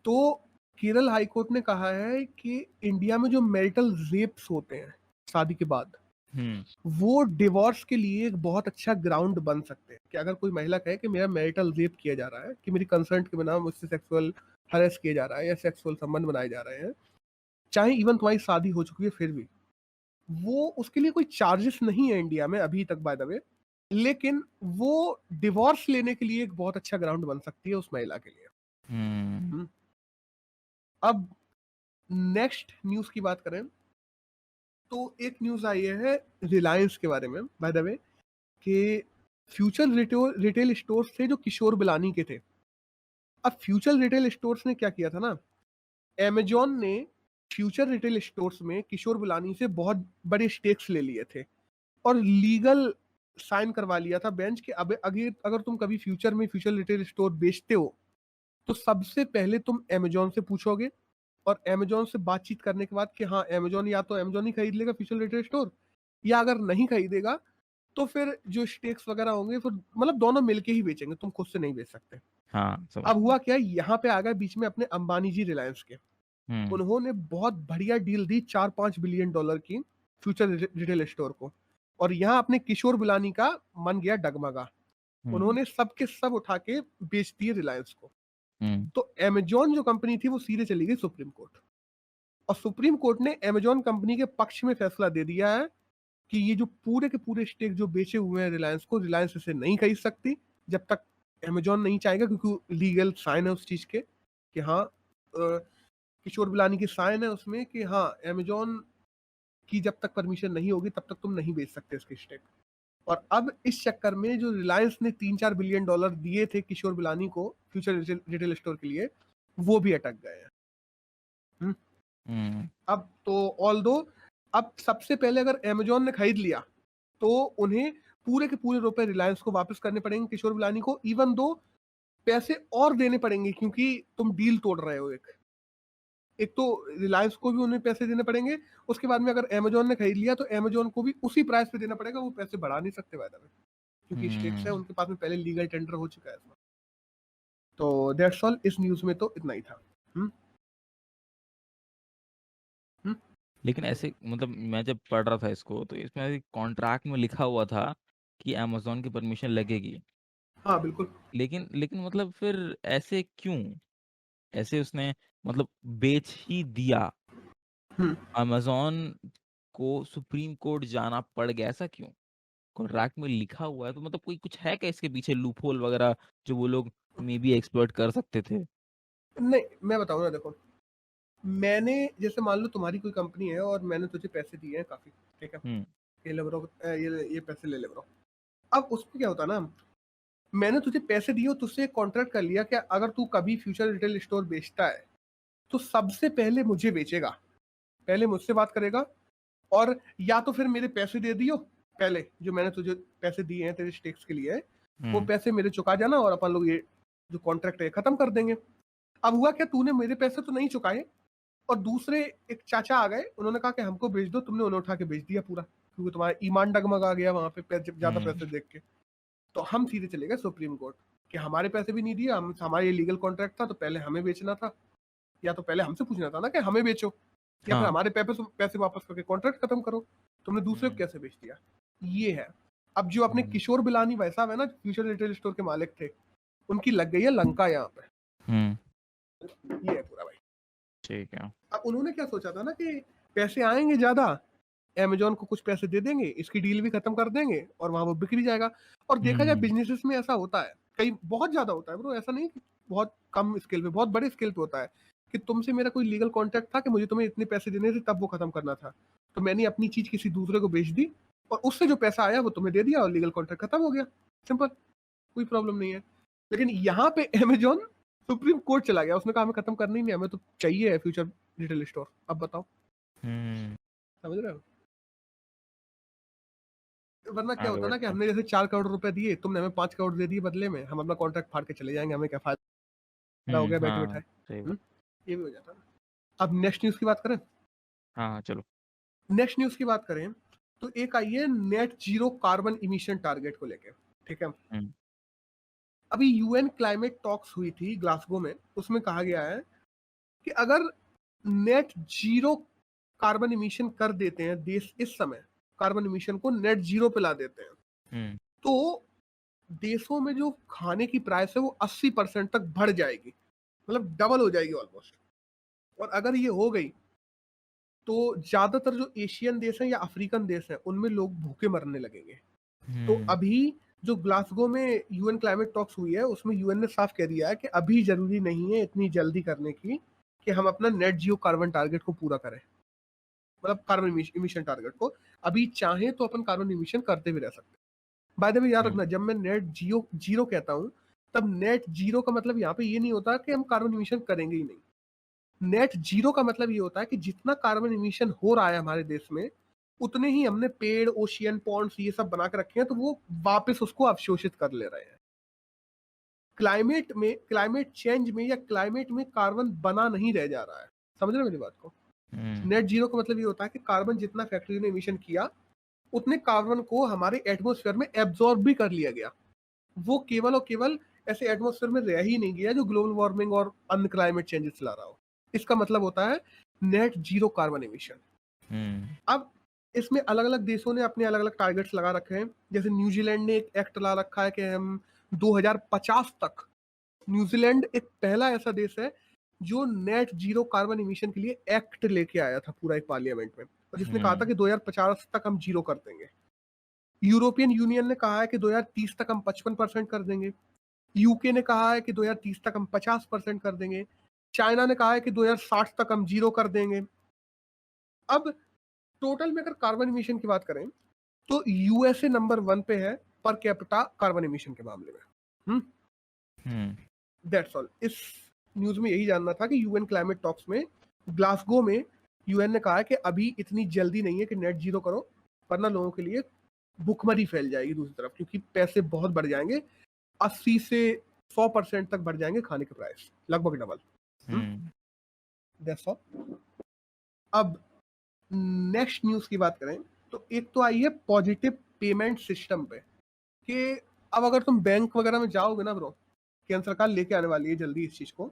तो केरल हाई कोर्ट ने कहा है कि इंडिया में जो मैरिटल रेप्स होते हैं शादी के बाद, हम्म वो डिवोर्स के लिए एक बहुत अच्छा ग्राउंड बन सकते हैं। कि अगर कोई महिला कहे कि मेरा मैरिटल रेप किया जा रहा है, कि मेरी कंसर्ट के बिना मुझसे सेक्सुअल हरेस किया जा रहा है या सेक्सुअल संबंध बनाए जा रहे हैं, चाहे इवन तुम्हारी शादी हो चुकी है फिर भी, वो उसके लिए कोई चार्जेस नहीं है इंडिया में अभी तक, बाय द वे, लेकिन वो डिवोर्स लेने के लिए एक बहुत अच्छा ग्राउंड बन सकती है उस महिला के लिए। हम्म हम्म। अब नेक्स्ट न्यूज की बात करें तो एक न्यूज आई है रिलायंस के बारे में, बाय द वे, कि फ्यूचर रिटेल स्टोर्स थे जो किशोर बिलानी के थे। अब फ्यूचर रिटेल स्टोर्स ने क्या किया था ना, Amazon ने फ्यूचर रिटेल स्टोर्स में किशोर बिलानी से बहुत बड़े स्टेक्स ले लिए थे, और लीगल साइन करवा लिया था बेंच के, अब अगर तुम कभी फ्यूचर में फ्यूचर रिटेल स्टोर बेचते हो तो सबसे पहले तुम Amazon से पूछोगे, और Amazon से बातचीत करने के बाद कि हाँ Amazon, या तो Amazon ही खरीद लेगा फ्यूचर रिटेल स्टोर, या अगर नहीं खरीदेगा तो फिर जो स्टेक्स वगैरह होंगे, फिर मतलब दोनों मिलके ही बेचेंगे, तुम खुद से नहीं बेच सकते। हाँ समझ अब गया। हुआ क्या, यहाँ पे आ गए बीच में अपने अंबानी जी रिलायंस के। हम्म उन्होंने बहुत बढ़िया डील दी, $4-5 बिलियन की फ्यूचर रिटेल स्टोर को, और यहाँ अपने किशोर बिलानी का मन गया डगमगा। हम्म उन्होंने सबके सब उठा के बेच दिए रिलायंस को। हम्म तो Amazon जो कंपनी थी वो सीधे चली गई सुप्रीम कोर्ट, और सुप्रीम कोर्ट ने Amazon कंपनी के पक्ष में फैसला दे दिया है कि ये जो पूरे के पूरे स्टेक जो बेचे हुए हैं रिलायंस को, रिलायंस इसे नहीं खरीद सकती जब तक Amazon नहीं चाहेगा, क्योंकि लीगल साइन है उस चीज के कि हाँ, किशोर बिलानी की साइन है उसमें कि हाँ Amazon की जब तक परमिशन नहीं होगी तब तक तुम नहीं बेच सकते इसके स्टेक। और अब इस चक्कर में जो रिलायंस ने $3-4 बिलियन दिए थे किशोर बिलानी को फ्यूचर रिटेल स्टोर के लिए, वो भी अटक गए हैं। हम्म। हम्म अब तो ऑल्दो, अब सबसे पहले अगर Amazon ने खरीद लिया तो उन्हें पूरे के पूरे रुपए रिलायंस को वापस करने पड़ेंगे किशोर बिलानी को, इवन दो पैसे और देने पड़ेंगे, क्योंकि तुम डील तोड़ रहे हो। एक एक तो रिलायंस को भी उन्हें पैसे देने पड़ेंगे, उसके बाद में अगर Amazon ने खरीद लिया तो Amazon को भी उसी प्राइस पे देना पड़ेगा, वो पैसे बढ़ा नहीं सकते वायदा में, क्योंकि स्टेक्स है हम्म उनके पास में, पहले लीगल टेंडर हो चुका है इसमें। तो दैट्स ऑल, इस न्यूज में तो इतना ही था। हम्म। हम्म। लेकिन ऐसे मतलब मैं जब पढ़ रहा था इसको तो इसमें कॉन्ट्रैक्ट में लिखा हुआ था कि अमेजोन की परमिशन लगेगी। हाँ बिल्कुल। लेकिन लेकिन मतलब फिर ऐसे क्यों? ऐसे उसने मतलब बेच ही दिया, हम्म। अमेजोन को सुप्रीम कोर्ट जाना पड़ गया, ऐसा क्यों? कॉन्ट्रैक्ट में लिखा हुआ है तो मतलब कोई कुछ है क्या इसके पीछे, लूप होल वगैरह जो वो लोग मे बी एक्सप्लॉइट कर सकते थे? नहीं, मैं बताऊँ ना, देखो, मैंने, जैसे मान लो तुम्हारी कोई कंपनी है और मैंने तुझे पैसे दिए हैं काफी, ठीक है, हम्म ये ले ब्रो, ये पैसे ले ले ब्रो। अब उसमें क्या होता है ना, मैंने तुझे पैसे दिए और तुझसे एक कॉन्ट्रैक्ट कर लिया कि अगर तू कभी फ्यूचर रिटेल स्टोर बेचता है तो सबसे पहले मुझे बेचेगा, पहले मुझसे बात करेगा, और या तो फिर मेरे पैसे दे दियो, पहले जो मैंने तुझे पैसे दिए हैं तेरे स्टेक्स के लिए, वो हम्म पैसे मेरे चुका जाना, और अपन लोग ये जो कॉन्ट्रैक्ट है खत्म कर देंगे। अब हुआ क्या, तूने मेरे पैसे तो नहीं चुकाए, और दूसरे एक चाचा आ गए, उन्होंने कहा कि हमको बेच दो, तुमने उन्हें उठा के बेच दिया पूरा। क्योंकि तुम्हारा ईमान डगमगा गया वहां पे ज्यादा हम्म। पैसे देख के। तो हम सीधे चले गए सुप्रीम कोर्ट कि हमारे पैसे भी नहीं दिए, हम हमारा ये लीगल कॉन्ट्रैक्ट था, तो पहले हमें बेचना था, या तो पहले हमसे पूछना था ना कि हमें बेचो, या फिर हाँ। हमारे पैसे वापस करके कॉन्ट्रैक्ट खत्म करो। तुमने दूसरे को हम्म। कैसे बेच दिया? ये है। अब जो अपने हम्म। किशोर बिलानी भाई साहब है ना, फ्यूचर रिटेल स्टोर के मालिक थे, उनकी लग गई है लंका यहाँ पे। हम्म। ये है पूरा भाई। ठीक है। अब उन्होंने क्या सोचा था ना कि पैसे आएंगे ज्यादा, अमेजोन को कुछ पैसे दे देंगे, इसकी डील भी खत्म कर देंगे और वहां वो बिक भी जाएगा। और देखा जाए हम्म। बिजनेसेस में ऐसा होता है, कई बहुत ज्यादा होता है ब्रो, ऐसा नहीं कि बहुत कम स्केल पे, बहुत बड़े स्केल पे होता है कि तुमसे मेरा कोई लीगल कॉन्ट्रैक्ट था कि मुझे तुम्हें इतने पैसे देने थे, तब वो खत्म करना था, तो मैंने अपनी चीज किसी दूसरे को बेच दी और उससे जो पैसा आया वो तुम्हें दे दिया और लीगल कॉन्ट्रैक्ट खत्म हो गया। सिंपल, कोई प्रॉब्लम नहीं है। लेकिन यहाँ पे अमेजोन सुप्रीम कोर्ट चला गया, उसने कहा हमें खत्म करना ही नहीं, हमें तो चाहिए फ्यूचर रिटेल स्टोर। अब बताओ, समझ रहे हो? वरना क्या आगे होता ना कि बढ़ते हैं। हमने जैसे 4 करोड़ रुपए दिए, तुमने हमें 5 करोड़ दे दिए बदले में, हम अपना कॉन्ट्रैक्ट फाड़ के चले जाएंगे, हमें क्या फायदा हो गया बैठे हाँ बैठाए। सही बात। ये भी हो जाता ना। अब नेक्स्ट न्यूज की बात करें। हाँ हाँ चलो। नेक्स्ट न्यूज की बात करें तो एक आई है net zero carbon emission target को लेके। ठीक है, हम्म। अभी यूएन क्लाइमेट टॉक्स हुई थी ग्लासगो में, उसमें कहा गया है कि अगर नेट जीरो कार्बन इमिशन कर देते हैं देश, इस समय कार्बन इमिशन को नेट जीरो पे ला देते हैं, तो देशों में जो खाने की प्राइस है वो 80% तक बढ़ जाएगी, मतलब डबल हो जाएगी ऑलमोस्ट। और अगर ये हो गई तो ज्यादातर जो एशियन देश हैं या अफ्रीकन देश हैं उनमें लोग भूखे मरने लगेंगे। तो अभी जो ग्लासगो में यूएन क्लाइमेट टॉक्स हुई है उसमें यूएन ने साफ कह दिया है कि अभी जरूरी नहीं है इतनी जल्दी करने की कि हम अपना नेट जीरो कार्बन टारगेट को पूरा करें, मतलब कार्बन इमिशन टारगेट को। अभी चाहे तो अपन कार्बन इमिशन करते भी रह सकते हैं। बाय द वे याद रखना, जब मैं नेट जीरो जीरो कहता हूं, तब नेट जीरो का मतलब यहाँ पे ये नहीं होता कि हम कार्बन इमिशन करेंगे ही नहीं। नेट जीरो का मतलब ये होता है कि जितना कार्बन इमिशन हो रहा है हमारे देश में, उतने ही हमने पेड़, ओशियन, पॉन्ड्स ये सब बना के रखे हैं, तो वो वापस उसको अवशोषित कर ले रहे हैं। क्लाइमेट चेंज में या क्लाइमेट में कार्बन बना नहीं रह जा रहा है। समझ रहे हो मेरी बात को? नेट जीरो का मतलब ये होता है कि कार्बन जितना फैक्ट्री ने इमिशन किया, उतने कार्बन को हमारे एटमॉस्फेयर में एब्जॉर्ब भी कर लिया गया। वो केवल और केवल ऐसे एटमॉस्फेयर में रह ही नहीं गया जो ग्लोबल वार्मिंग और अन्य क्लाइमेट चेंजेस ला रहा हो। इसका मतलब होता है नेट जीरो कार्बन इमिशन। अब इसमें अलग अलग देशों ने अपने अलग अलग टारगेट्स लगा रखे हैं। जैसे न्यूजीलैंड ने एक एक्ट ला रखा है कि हम 2050 तक, न्यूजीलैंड एक पहला ऐसा देश है जो नेट जीरो कार्बन इमिशन के लिए एक्ट लेके आया था पूरा एक पार्लियामेंट में, और जिसने कहा था कि 2050 तक हम जीरो कर देंगे। यूरोपियन यूनियन ने कहा है कि 2030 तक हम 55% कर देंगे। यूके ने कहा है कि 2030 तक हम 50% कर देंगे। चाइना ने कहा है कि 2060 तक हम जीरो कर देंगे। अब टोटल में अगर कार्बन इमिशन की बात करें तो यूएसए नंबर 1 पे है पर कैपिटा कार्बन इमिशन के मामले में। That's all. इस न्यूज में यही जानना था कि यूएन क्लाइमेट टॉक्स में ग्लासगो में यूएन ने कहा है कि अभी इतनी जल्दी नहीं है कि नेट जीरो करो, वरना लोगों के लिए भुखमरी फैल जाएगी दूसरी तरफ, क्योंकि पैसे बहुत बढ़ जाएंगे, 80 से 100% तक बढ़ जाएंगे खाने के प्राइस, लगभग डबल। That's all. अब नेक्स्ट न्यूज की बात करें तो एक तो आई है पॉजिटिव पेमेंट सिस्टम पे, कि अब अगर तुम बैंक वगैरह में जाओगे ना ब्रो, केंद्र सरकार लेके आने वाली है जल्दी इस चीज को,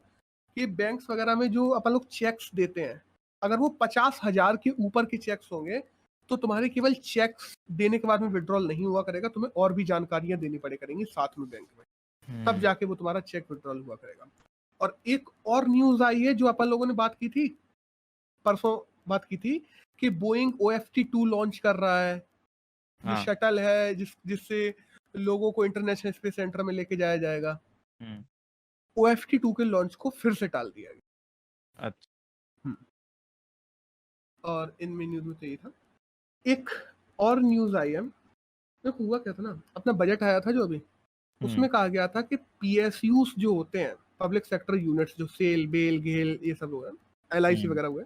कि बैंक्स वगैरह में जो अपन लोग चेक्स देते हैं, अगर वो 50,000 के ऊपर के चेक्स होंगे तो तुम्हारे केवल चेक्स देने के बाद में विड्रॉल नहीं हुआ करेगा, तुम्हें और भी जानकारियां देनी पड़े करेंगी साथ में बैंक में, तब जाके वो तुम्हारा चेक विड्रॉल हुआ करेगा। और एक और न्यूज आई है जो अपन लोगों ने बात की थी, परसों बात की थी, कि बोइंग OFT-2 लॉन्च कर रहा है। ये शटल है जिससे लोगों को इंटरनेशनल स्पेस सेंटर में लेके जाया जाएगा। OFT-2 के लॉन्च को फिर से टाल दिया गया। अच्छा। और इनमें न्यूज में चाहिए था। एक और न्यूज आई है, देखो हुआ क्या था ना, अपना बजट आया था जो अभी, उसमें कहा गया था कि PSUs जो होते हैं, पब्लिक सेक्टर यूनिट्स, जो सेल, बेल, गेल, ये सब लोग हैं, LIC वगैरह हुए,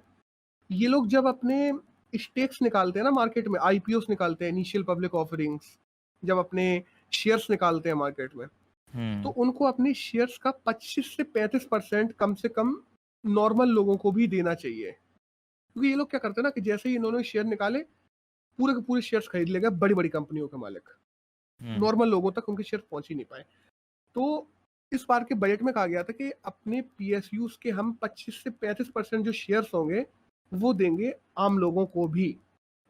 ये लोग जब अपने स्टेक्स निकालते हैं ना मार्केट में, IPOs निकालते हैं, इनिशियल पब्लिक ऑफरिंग्स, जब अपने शेयर्स निकालते हैं मार्केट में, तो उनको अपने शेयर्स का 25 से 35% कम से कम नॉर्मल लोगों को भी देना चाहिए। क्योंकि ये लोग क्या करते हैं ना कि जैसे ही इन्होंने शेयर निकाले, पूरे के पूरे शेयर्स खरीद ले गए बड़ी-बड़ी कंपनियों के मालिक। हुँ, नॉर्मल लोगों तक उनके शेयर पहुँच ही नहीं पाए। तो इस बार के बजट में कहा गया था कि अपने पीएसयूज़ के हम 25 से 35% जो शेयर्स होंगे, वो देंगे आम लोगों को भी।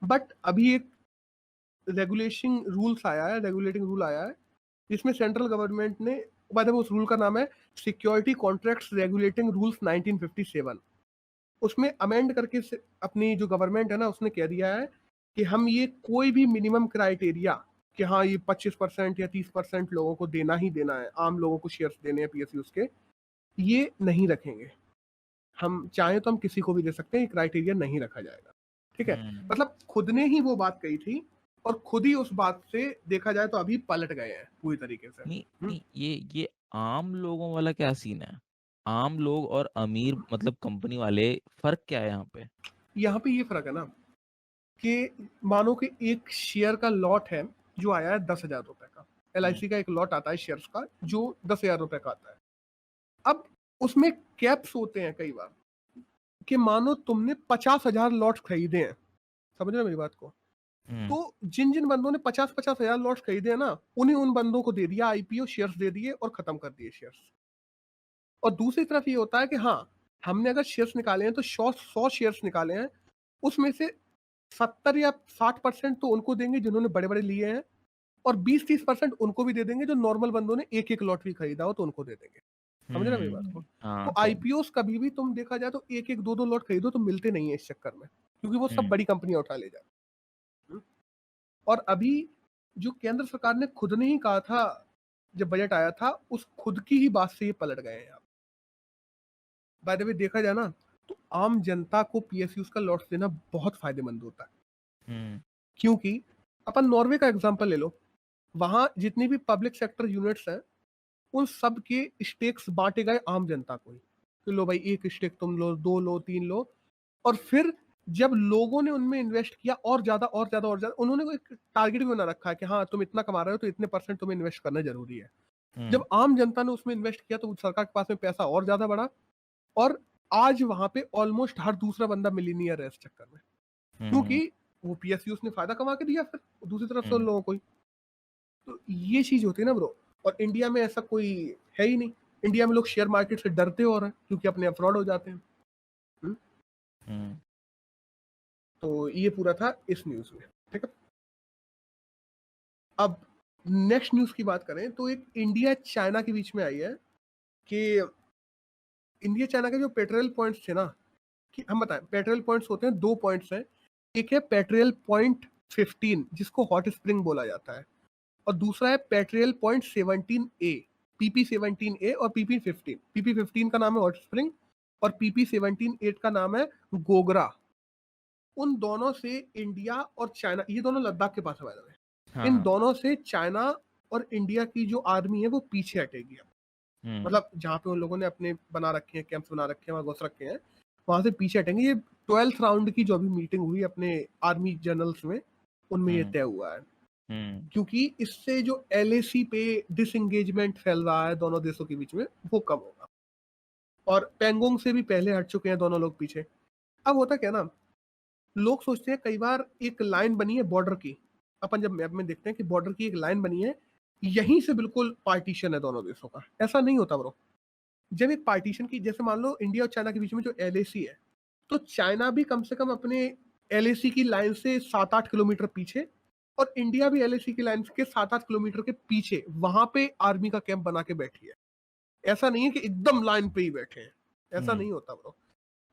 बट अभी एक रेगुलेटिंग रूल आया है, जिसमें सेंट्रल गवर्नमेंट ने, बाय द वे उस रूल का नाम है सिक्योरिटी कॉन्ट्रैक्ट्स रेगुलेटिंग रूल्स 1957। उसमें अमेंड करके अपनी जो गवर्नमेंट है ना, उसने कह दिया है कि हम ये कोई भी मिनिमम क्राइटेरिया कि हाँ ये 25% या 30% लोगों को देना ही देना है, आम लोगों को शेयर्स देने हैं पीएसयूज के, ये नहीं रखेंगे। हम चाहें तो हम किसी को भी दे सकते हैं, ये क्राइटेरिया नहीं रखा जाएगा। ठीक है, हुँ। मतलब खुद ने ही वो बात कही थी और खुद ही उस बात से देखा जाए तो अभी पलट गए हैं पूरी तरीके से। नहीं, नहीं, ये आम लोगों वाला क्या सीन है? आम लोग और अमीर मतलब कंपनी वाले फ़र्क क्या है यहाँ पे? यहाँ पे ये फर्क है ना कि मानो कि एक शेयर का लॉट है जो आया है 10,000 रुपए का, हुँ, LIC का एक लॉट आता है शेयर्स का जो 10,000 रुपए का आता है। अब उसमें कैप्स होते हैं कई बार कि मानो तुमने 50,000 लॉट्स खरीदे हैं, समझ रहे हो मेरी बात को? हुँ, तो जिन जिन बंदों ने 50,000 लॉट्स खरीदे हैं ना, उन्हें उन बंदों को दे दिया आईपीओ शेयर्स दे दिए और खत्म कर दिए शेयर्स। और दूसरी तरफ ये होता है कि हाँ, हमने अगर शेयर्स निकाले हैं तो 100 शेयर्स निकाले हैं, उसमें से 70 या 60% तो उनको देंगे जिन्होंने बड़े-बड़े लिए हैं और 20-30% उनको भी दे देंगे जो नॉर्मल बंदों ने एक-एक लॉट भी खरीदा हो तो उनको दे देंगे। समझ रहे हैं मेरी बात को? हाँ, तो समझ आईपीओस कभी भी तुम देखा जाए तो 1-1 2-2 लॉट खरीदो तो मिलते नहीं है इस चक्कर में, क्योंकि वो सब हुँ, बड़ी कंपनियाँ उठा ले जाती हैं। और अभी जो केंद्र सरकार ने खुद ने ही कहा था, जब बजट आया था, उस खुद की ही बात से ये पलट गए हैं अब। बाय द वे देखा जाए ना, तो आम जनता को पीएसयूज़ का लॉट्स देना बहुत फ़ायदेमंद होता है। हुँ, क्योंकि अपन नॉर्वे का एग्ज़ाम्पल ले लो, वहाँ जितनी भी पब्लिक सेक्टर यूनिट्स हैं, उन सब के स्टेक्स बाँटे गए आम जनता को ही, कि लो भाई 1 स्टेक तुम लो, 2 लो, 3 लो। और फिर जब लोगों ने उनमें इन्वेस्ट किया और ज़्यादा और ज़्यादा और ज़्यादा, उन्होंने कोई एक टारगेट भी बना रखा है कि हाँ, तुम इतना कमा रहे हो तो इतने परसेंट तुम्हें इन्वेस्ट करना ज़रूरी है। हुँ, जब आम जनता ने उसमें इन्वेस्ट किया तो सरकार के पास में पैसा और ज़्यादा बढ़ा और आज वहाँ पे ऑलमोस्ट हर दूसरा बंदा मिलियनियर है इस चक्कर में। हुँ, क्योंकि वो पीएसयूज़ ने फ़ायदा कमा के दिया फिर दूसरी तरफ से उन हुँ, लोगों को ही। तो ये चीज़ होती है ना ब्रो। और इंडिया में ऐसा कोई है ही नहीं। इंडिया में लोग शेयर मार्केट से डरते और हैं क्योंकि अपने आप फ्रॉड हो जाते हैं। हुँ, हुँ, तो ये पूरा था इस न्यूज़ में, ठीक है? अब नेक्स्ट न्यूज़ की बात करें तो एक इंडिया चाइना के बीच में आई है कि इंडिया चाइना के जो पेट्रोल पॉइंट्स थे ना, कि हम बताएँ पेट्रोल पॉइंट्स होते हैं, 2 पॉइंट्स हैं। एक है पेट्रोल पॉइंट 15 जिसको हॉट स्प्रिंग बोला जाता है और दूसरा है पेट्रोल पॉइंट 17 ए, पीपी 17 ए और पीपी 15। पीपी 15 का नाम है हॉट स्प्रिंग और पीपी 17 ए का नाम है गोगरा। उन दोनों से इंडिया और चाइना, ये दोनों लद्दाख के पास है बाय द वे। हाँ, इन हाँ, दोनों से चाइना और इंडिया की जो आर्मी है वो पीछे हटेगी अब। हुँ, मतलब जहाँ पे उन लोगों ने अपने बना रखे हैं, कैंप्स बना रखे हैं, वहाँ घुस रखे हैं, वहाँ से पीछे हटेंगे। ये 12th राउंड की जो अभी मीटिंग हुई अपने आर्मी जनरल्स में, उनमें ये हुँ, तय हुआ है। हुँ, क्योंकि इससे जो एलएसी पे डिसएंगेजमेंट फैल रहा है दोनों देशों के बीच में, वो कम होगा। और पेंगोंग से भी पहले हट चुके हैं दोनों लोग पीछे। अब होता क्या है ना, लोग सोचते हैं कई बार एक लाइन बनी है बॉर्डर की, अपन जब मैप में देखते हैं कि बॉर्डर की एक लाइन बनी है, यहीं से बिल्कुल पार्टीशन है दोनों देशों का। ऐसा नहीं होता ब्रो। जब एक पार्टीशन की, जैसे मान लो इंडिया और चाइना के बीच में जो एलएसी है, तो चाइना भी कम से कम अपने एलएसी की लाइन से 7-8 किलोमीटर पीछे और इंडिया भी एलएसी की लाइन के 7-8 किलोमीटर के पीछे वहां पे आर्मी का कैंप बना के बैठी है। ऐसा नहीं है कि एकदम लाइन पे ही बैठे हैं, ऐसा हुँ, नहीं होता ब्रो।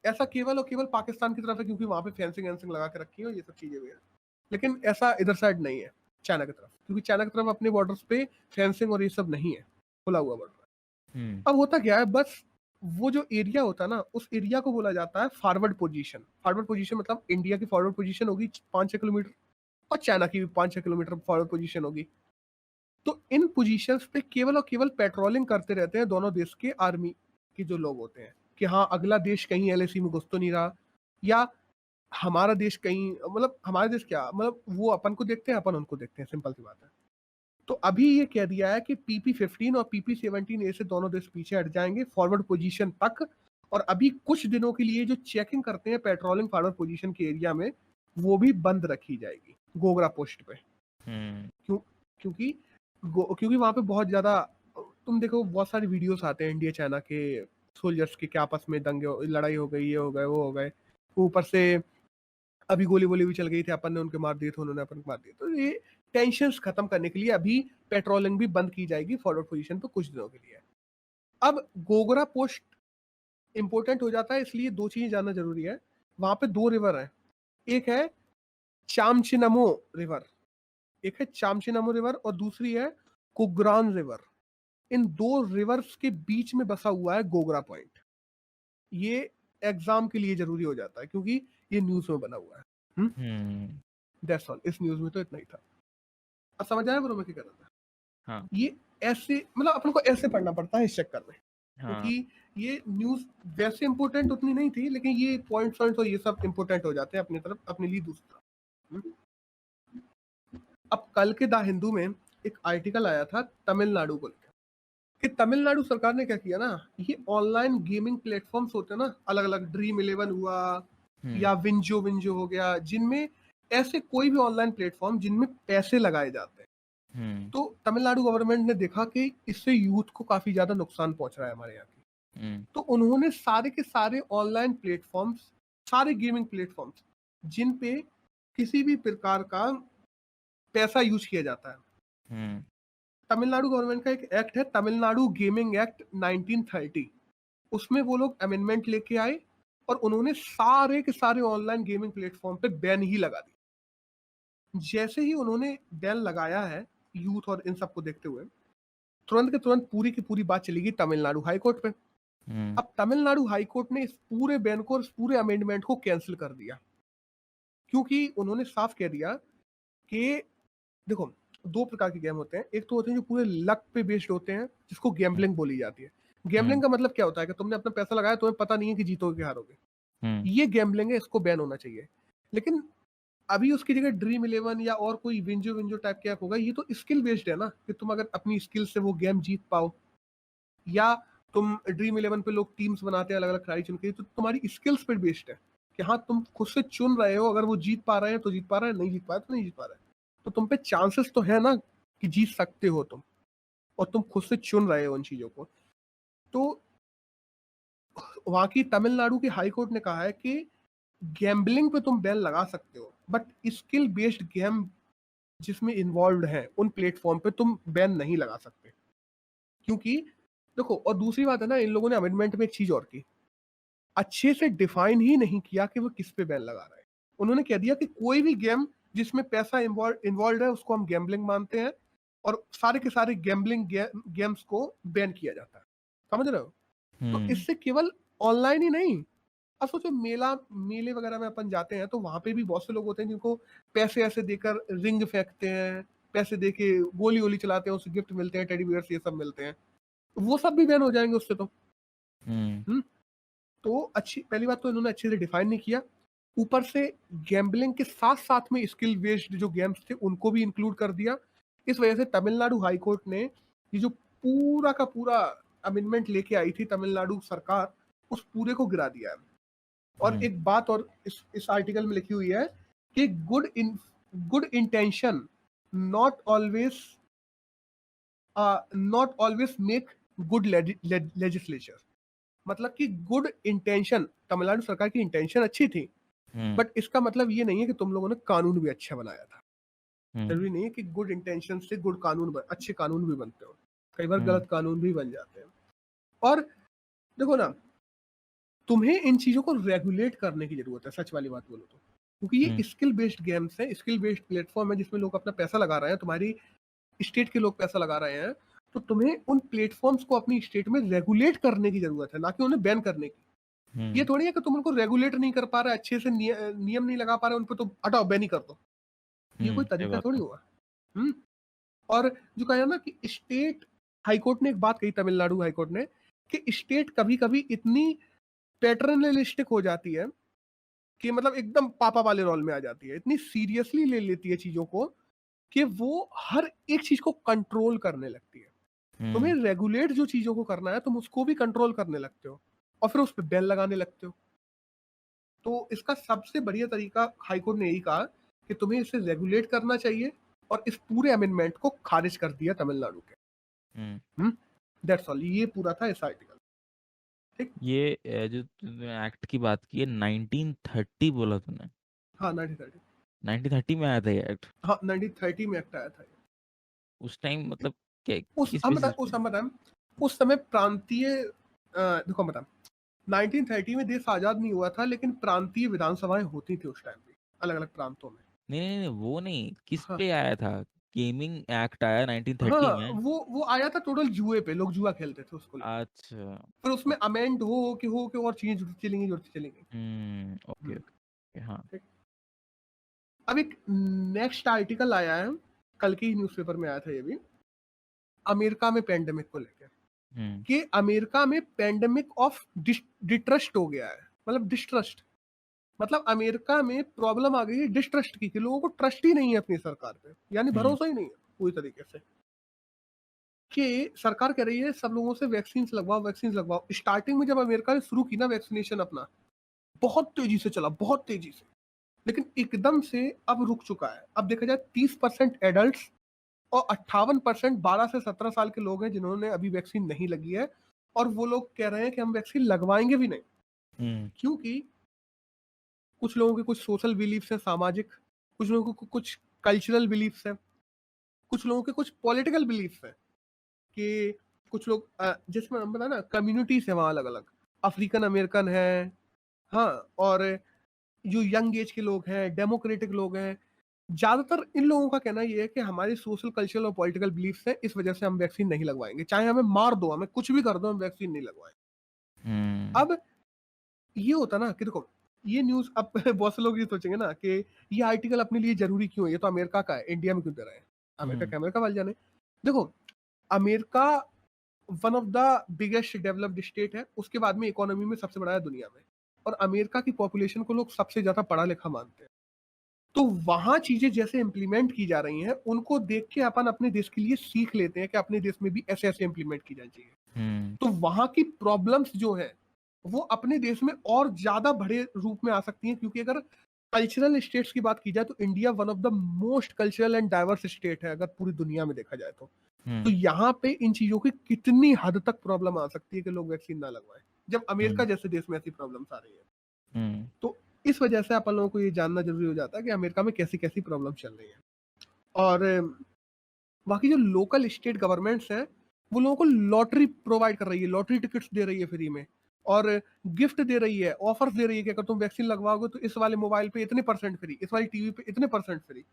ऐसा केवल और केवल पाकिस्तान की तरफ है क्योंकि वहां पे फेंसिंग वेंसिंग लगा के रखी है और ये सब चीजें भी है। लेकिन ऐसा इधर साइड नहीं है चाइना की तरफ, क्योंकि चाइना की तरफ अपने बॉर्डर्स पे फेंसिंग और ये सब नहीं है, खुला हुआ बॉर्डर है। हुँ, अब होता क्या है, बस वो जो एरिया होता है ना, उस एरिया को बोला जाता है फॉरवर्ड पोजीशन। फॉरवर्ड पोजीशन मतलब इंडिया की फॉरवर्ड पोजीशन होगी 5-6 किलोमीटर और चाइना की भी 5-6 किलोमीटर फॉरवर्ड पोजीशन होगी। तो इन पोजीशंस पे केवल और केवल पेट्रोलिंग करते रहते हैं दोनों देश के आर्मी के जो लोग होते हैं कि हाँ, अगला देश कहीं एलएसी में घुस तो नहीं रहा, या हमारा देश कहीं, मतलब हमारा देश क्या, मतलब वो अपन को देखते हैं, अपन उनको देखते हैं, सिंपल सी बात है। तो अभी ये कह दिया है कि पीपी 15 और पीपी 17 ए से दोनों देश पीछे हट जाएंगे फॉरवर्ड पोजीशन तक। और अभी कुछ दिनों के लिए जो चेकिंग करते हैं पेट्रोलिंग फॉरवर्ड पोजीशन के एरिया में, वो भी बंद रखी जाएगी गोगरा पोस्ट पे। क्यों? क्योंकि क्योंकि वहां पे बहुत ज्यादा, तुम देखो बहुत सारे वीडियोस आते हैं इंडिया चाइना के सोल्जर्स के, क्या आपस में लड़ाई हो गई, ये हो गए, वो हो गए, ऊपर से अभी गोली वोली भी चल गई थी, अपन ने उनके मार दिए थे, उन्होंने अपन को मार दिए। तो ये टेंशन खत्म करने के लिए अभी पेट्रोलिंग भी बंद की जाएगी फॉरवर्ड पोजीशन पे कुछ दिनों के लिए। अब गोगरा पोस्ट इंपॉर्टेंट हो जाता है, इसलिए दो चीजें जानना जरूरी है। वहां पे दो रिवर है, एक है चामचिनमो रिवर, एक है चामचिनमो रिवर और दूसरी है कुग्रान रिवर। इन दो रिवर्स के बीच में बसा हुआ है गोगरा पॉइंट। ये एग्जाम के लिए जरूरी हो जाता है क्योंकि ये न्यूज में बना हुआ है। दैट्स ऑल, इस न्यूज में तो इतना ही था। अब समझ आया ब्रो मैं क्या कर रहा था? हाँ ये ऐसे मतलब अपन को ऐसे पढ़ना पड़ता है इस चक्कर में, हाँ क्योंकि ये न्यूज वैसे इंपॉर्टेंट उतनी नहीं थी, लेकिन ये पॉइंट्स और ये सब इंपॉर्टेंट हो जाते हैं अपनी तरफ, अपने लिए दूसरा। अब कल के द हिंदू में एक आर्टिकल आया था तमिलनाडु को लेकर, कि तमिलनाडु सरकार ने क्या किया ना, ये ऑनलाइन गेमिंग प्लेटफॉर्म्स होते हैं ना, अलग अलग ड्रीम 11 हुआ या विंजो विंजो हो गया, जिनमें ऐसे कोई भी ऑनलाइन प्लेटफॉर्म जिनमें पैसे लगाए जाते हैं, तो तमिलनाडु गवर्नमेंट ने देखा कि इससे यूथ को काफी ज्यादा नुकसान पहुंच रहा है हमारे यहाँ की, तो उन्होंने सारे के सारे ऑनलाइन प्लेटफॉर्म्स, सारे गेमिंग प्लेटफॉर्म्स जिन पे किसी भी प्रकार का पैसा यूज किया जाता है, तमिलनाडु गवर्नमेंट का एक एक्ट है तमिलनाडु गेमिंग एक्ट 1930, उसमें वो लोग अमेंडमेंट लेके आए और उन्होंने सारे के सारे ऑनलाइन गेमिंग प्लेटफॉर्म पे बैन ही लगा दी। जैसे ही उन्होंने बैन लगाया है यूथ और इन सबको देखते हुए, तुरंत के तुरंत पूरी की पूरी बात चली गई तमिलनाडु हाई कोर्ट पे। अब तमिलनाडु हाई कोर्ट ने इस पूरे बैन को और इस पूरे अमेंडमेंट को कैंसिल कर दिया, क्योंकि उन्होंने साफ कह दिया कि देखो दो प्रकार के गेम होते हैं, एक तो होते हैं जो पूरे लक पे बेस्ड होते हैं जिसको गैम्बलिंग बोली जाती है। गैम्बलिंग का मतलब क्या होता है कि तुमने अपना पैसा लगाया, तुम्हें पता नहीं है कि जीतोगे कि हारोगे, ये गैम्बलिंग है, इसको बैन होना चाहिए। लेकिन अभी उसकी जगह ड्रीम 11 या और कोई विंजो विंजो टाइप के ऐप होगा, ये तो स्किल बेस्ड है ना, कि तुम अगर अपनी स्किल से वो गेम जीत पाओ, या तुम ड्रीम 11 पे लोग टीम्स बनाते हैं अलग अलग खिलाड़ी चुन के, तो तुम्हारी स्किल्स पे बेस्ड है कि हाँ तुम खुद से चुन रहे हो, अगर वो जीत पा रहे हैं तो जीत पा रहे हैं, नहीं जीत पा रहे तो नहीं जीत पा रहे, तो तुम पे चांसेस तो है ना कि जीत सकते हो तुम, और तुम खुद से चुन रहे हो उन चीजों को। तो वहां की तमिलनाडु की हाई कोर्ट ने कहा है कि गैम्बलिंग पे तुम बैन लगा सकते हो, बट स्किल बेस्ड गेम जिसमें इन्वॉल्व है उन प्लेटफॉर्म पे तुम बैन नहीं लगा सकते। क्योंकि देखो, और दूसरी बात है ना, इन लोगों ने अमेंडमेंट में एक चीज और की, अच्छे से डिफाइन ही नहीं किया कि वो किस पे बैन लगा रहा है। उन्होंने कह दिया कि कोई भी गेम जिसमें पैसा इन्वॉल्व है उसको हम गैम्बलिंग मानते हैं, और सारे के सारे गैम्बलिंग गेम्स को बैन किया जाता है। समझ रहे हो? तो इससे केवल ऑनलाइन ही नहीं, अब सोचो मेले वगैरह में अपन जाते हैं तो वहां पे भी बहुत से लोग होते हैं जिनको पैसे ऐसे देकर रिंग फेंकते हैं, पैसे देके गोली वोली चलाते हैं, उससे गिफ्ट मिलते हैं, टेडी बियर्स ये सब मिलते हैं, वो सब भी बैन हो जाएंगे उससे तो। तो अच्छी पहली बात तो इन्होंने अच्छे से डिफाइन नहीं किया, ऊपर से गैम्बलिंग के साथ साथ में स्किल बेस्ड जो गेम्स थे उनको भी इंक्लूड कर दिया। इस वजह से तमिलनाडु हाई कोर्ट ने ये जो पूरा का पूरा अमेंडमेंट लेके आई थी तमिलनाडु सरकार, उस पूरे को गिरा दिया है। और एक बात और इस आर्टिकल में लिखी हुई है कि good intention not always make good legislature. मतलब कि गुड इंटेंशन, तमिलनाडु सरकार की इंटेंशन अच्छी थी, बट इसका मतलब ये नहीं है कि तुम लोगों ने कानून भी अच्छा बनाया था। जरूरी नहीं है कि गुड इंटेंशन से गुड कानून अच्छे कानून भी बनते हो, कई बार गलत कानून भी बन जाते हैं। और देखो ना, तुम्हें इन चीजों को रेगुलेट करने की जरूरत है, सच वाली बात बोलो तो, क्योंकि ये स्किल बेस्ड गेम्स है, स्किल बेस्ड प्लेटफॉर्म है जिसमें लोग अपना पैसा लगा रहे हैं, तुम्हारी स्टेट के लोग पैसा लगा रहे हैं, तो तुम्हें उन प्लेटफॉर्म्स को अपनी स्टेट में रेगुलेट करने की जरूरत है, ना कि उन्हें बैन करने की। ये थोड़ी है कि तुम उनको रेगुलेट नहीं कर पा रहे, अच्छे से नियम नहीं लगा पा रहे उन पर, तो हटाओ बैन ही कर दो, ये कोई तरीका थोड़ी हुआ। और जो कहा ना कि स्टेट हाईकोर्ट ने एक बात कही, तमिलनाडु हाईकोर्ट ने, कि स्टेट कभी कभी इतनी पैटर्नलिस्टिक हो जाती है कि मतलब एकदम पापा वाले रोल में आ जाती है, इतनी सीरियसली ले लेती है चीजों को कि वो हर एक चीज को कंट्रोल करने लगती है। तुम्हें रेगुलेट जो चीजों को करना है तुम उसको भी कंट्रोल करने लगते हो, और फिर उस पर बैन लगाने लगते हो। तो इसका सबसे बढ़िया तरीका हाई कोर्ट ने यही कहा कि तुम्हें इसे रेगुलेट करना चाहिए और इस पूरे अमेंडमेंट को खारिज कर दिया तमिलनाडु के। दैट्स ऑल, ये पूरा था इस आर्टिकल। ठीक, ये जो तूने एक्ट की बात की है 1930 बोला तूने, हाँ 1930, 1930 में आया था ये एक्ट? हाँ 1930 में एक्ट आया था ये। उस टाइम मतलब क्या, उस किस हम बता बेसिस उस पे? हम बताएं उस समय प्रांतीय देखो हम बताएं 1930 में देश आजाद नहीं हुआ था, लेकिन प्रांतीय विधानसभाएं होती थी उस टाइम पे अलग अलग प्रांतों में। नहीं नहीं नहीं, वो नहीं, किस हाँ पे आया था? गेमिंग एक्ट आया 1930 हाँ, में। वो आया था टोटल जुए पे, लोग जुआ खेलते थे उसको लेके। अच्छा। फिर उसमें ओके। अमेंड हो कि और चीजें जुड़ती चलेंगी। ओके हम्म, ओके, हाँ। ठीक। अब एक नेक्स्ट आर्टिकल आया है, कल के ही न्यूज़पेपर में आया था ये भी, अमेरिका में पेंडेमिक को लेकर हम्म कि अमेरिका में पेंडेमिक ऑफ डिट्रस्ट हो गया है। मतलब डिस्ट्रस्ट, मतलब अमेरिका में प्रॉब्लम आ गई है डिस्ट्रस्ट की, कि लोगों को ट्रस्ट ही नहीं है अपनी सरकार पे, यानी हम्म भरोसा ही नहीं है पूरी तरीके से। कि सरकार कह रही है सब लोगों से वैक्सीन लगवाओ। स्टार्टिंग में जब अमेरिका ने शुरू की ना वैक्सीनेशन अपना, बहुत तेजी से चला, बहुत तेजी से, लेकिन एकदम से अब रुक चुका है। अब देखा जाए 30% एडल्ट और 58% 12 से 17 साल के लोग हैं जिन्होंने अभी वैक्सीन नहीं लगी है, और वो लोग कह रहे हैं कि हम वैक्सीन लगवाएंगे भी नहीं। हम्म क्योंकि कुछ लोगों के कुछ सोशल बिलीफ्स हैं, सामाजिक, कुछ लोगों को कुछ कल्चरल बिलीफ्स हैं, कुछ लोगों के कुछ पॉलिटिकल बिलीफ्स हैं। कि कुछ लोग जिसमें हम बताया ना कम्युनिटीज है वहाँ अलग अलग, अफ्रीकन अमेरिकन है, हाँ, और जो यंग एज के लोग हैं, डेमोक्रेटिक लोग हैं। ज्यादातर इन लोगों का कहना ये है कि हमारी सोशल कल्चरल और पॉलिटिकल बिलीफ्स हैं, इस वजह से हम वैक्सीन नहीं लगवाएंगे, चाहे हमें मार दो, हमें कुछ भी कर दो, हम वैक्सीन नहीं लगवाएंगे। हम्म अब ये होता ना कि देखो, ये न्यूज अब बहुत से लोग ये सोचेंगे ना कि ये आर्टिकल अपने लिए जरूरी क्यों है, ये तो अमेरिका का है, इंडिया में क्यों दे रहे हैं। अमेरिका हम्म के अमेरिका वाले जाने। देखो, America one of the biggest developed state है, उसके बाद में इकोनॉमी में सबसे बड़ा है दुनिया में, और अमेरिका की पॉपुलेशन को लोग सबसे ज्यादा पढ़ा लिखा मानते हैं। तो वहां चीजें जैसे इंप्लीमेंट की जा रही हैं, उनको देख के अपन अपने देश के लिए सीख लेते हैं कि अपने देश में भी ऐसे ऐसे इंप्लीमेंट की जानी चाहिए। हम्म तो वहां की प्रॉब्लम्स जो है वो अपने देश में और ज्यादा बड़े रूप में आ सकती हैं, क्योंकि अगर कल्चरल स्टेट्स की बात की जाए तो India one of the most cultural and diverse state है अगर पूरी दुनिया में देखा जाए तो हम्म यहाँ पे इन चीजों की कितनी हद तक प्रॉब्लम आ सकती है कि लोग वैक्सीन ना लगवाएं, जब अमेरिका हम्म जैसे देश में ऐसी प्रॉब्लम्स आ रही है। हम्म तो इस वजह से अपन लोगों को ये जानना जरूरी हो जाता है कि अमेरिका में कैसी कैसी प्रॉब्लम चल रही है। और बाकी जो लोकल स्टेट गवर्नमेंट्स हैं, वो लोगों को लॉटरी प्रोवाइड कर रही है, लॉटरी टिकट्स दे रही है फ्री में, और गिफ्ट दे रही है, ऑफर्स दे रही है कि अगर तुम वैक्सीन लगवाओगे तो इस वाले मोबाइल पे इतने परसेंट फ्री, इस वाली टीवी पे इतने परसेंट फ्री।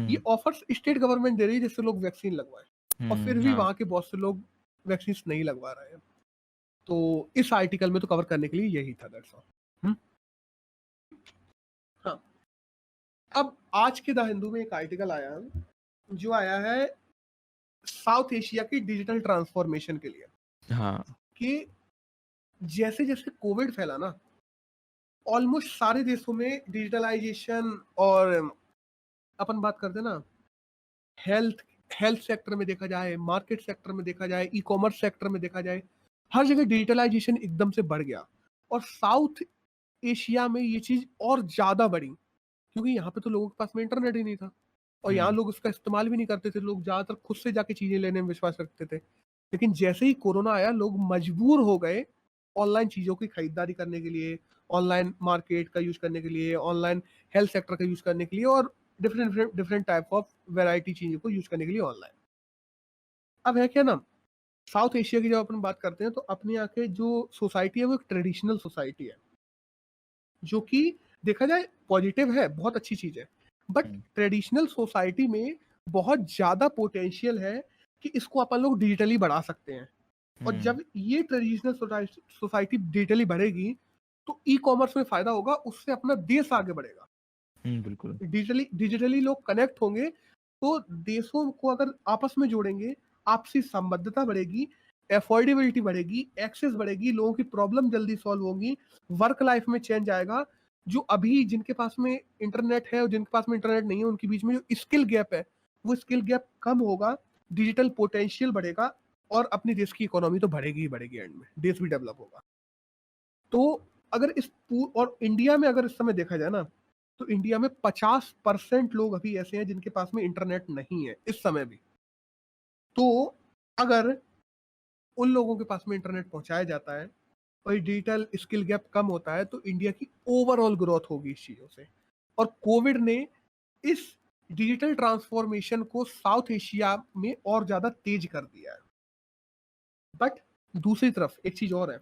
ये ऑफर्स स्टेट गवर्नमेंट दे रही है जिससे लोग वैक्सीन लगवाएं, और फिर भी हाँ। वहां के बहुत से लोग वैक्सीन नहीं लगवा रहे हैं। तो इस आर्टिकल में तो कवर करने के लिए यही था, दैट्स ऑल। हाँ, अब आज के द हिंदू में एक आर्टिकल आया है, जो आया है साउथ एशिया की डिजिटल ट्रांसफॉर्मेशन के लिए। हाँ। कि जैसे जैसे कोविड फैला ना, ऑलमोस्ट सारे देशों में डिजिटलाइजेशन, और अपन बात करते ना हेल्थ हेल्थ सेक्टर में देखा जाए, मार्केट सेक्टर में देखा जाए, ई कॉमर्स सेक्टर में देखा जाए, हर जगह डिजिटलाइजेशन एकदम से बढ़ गया। और साउथ एशिया में ये चीज और ज्यादा बढ़ी, क्योंकि यहाँ पे तो लोगों के पास में इंटरनेट ही नहीं था, और यहाँ हम्म लोग उसका इस्तेमाल भी नहीं करते थे, लोग ज्यादातर खुद से जाके चीजें लेने में विश्वास रखते थे। लेकिन जैसे ही कोरोना आया, लोग मजबूर हो गए ऑनलाइन चीजों की खरीदारी करने के लिए, ऑनलाइन मार्केट का यूज करने के लिए, ऑनलाइन हेल्थ सेक्टर का यूज करने के लिए, और different different type of variety चीजों को यूज करने के लिए ऑनलाइन। अब है क्या ना, साउथ एशिया की जब अपन बात करते हैं तो अपने यहाँ के जो सोसाइटी है वो एक ट्रेडिशनल सोसाइटी है, जो कि देखा जाए पॉजिटिव है, बहुत अच्छी चीज है। बट हम्म ट्रेडिशनल सोसाइटी में बहुत ज्यादा पोटेंशियल है कि इसको अपन लोग डिजिटली बढ़ा सकते हैं। और हम्म जब ये ट्रेडिशनल सोसाइटी डिजिटली बढ़ेगी तो ई कॉमर्स में फायदा होगा, उससे अपना देश आगे बढ़ेगा। बिल्कुल। डिजिटली लोग कनेक्ट होंगे तो देशों को अगर आपस में जोड़ेंगे, आपसी संबद्धता बढ़ेगी, एफोर्डेबिलिटी बढ़ेगी, एक्सेस बढ़ेगी, लोगों की प्रॉब्लम जल्दी सॉल्व होगी, वर्क लाइफ में चेंज आएगा। जो अभी जिनके पास में इंटरनेट है और जिनके पास में इंटरनेट नहीं है, उनके बीच में जो स्किल गैप है, वो स्किल गैप कम होगा, डिजिटल पोटेंशियल बढ़ेगा, और अपने देश की इकोनॉमी तो बढ़ेगी ही बढ़ेगी, एंड में देश भी डेवलप होगा। तो अगर और इंडिया में अगर इस समय देखा जाए ना, तो इंडिया में 50% लोग अभी ऐसे हैं जिनके पास में इंटरनेट नहीं है इस समय भी। तो अगर उन लोगों के पास में इंटरनेट पहुंचाया जाता है और डिजिटल स्किल गैप कम होता है, तो इंडिया की ओवरऑल ग्रोथ होगी इस चीजों से। और कोविड ने इस डिजिटल ट्रांसफॉर्मेशन को साउथ एशिया में और ज्यादा तेज कर दिया है। बट दूसरी तरफ एक चीज और है,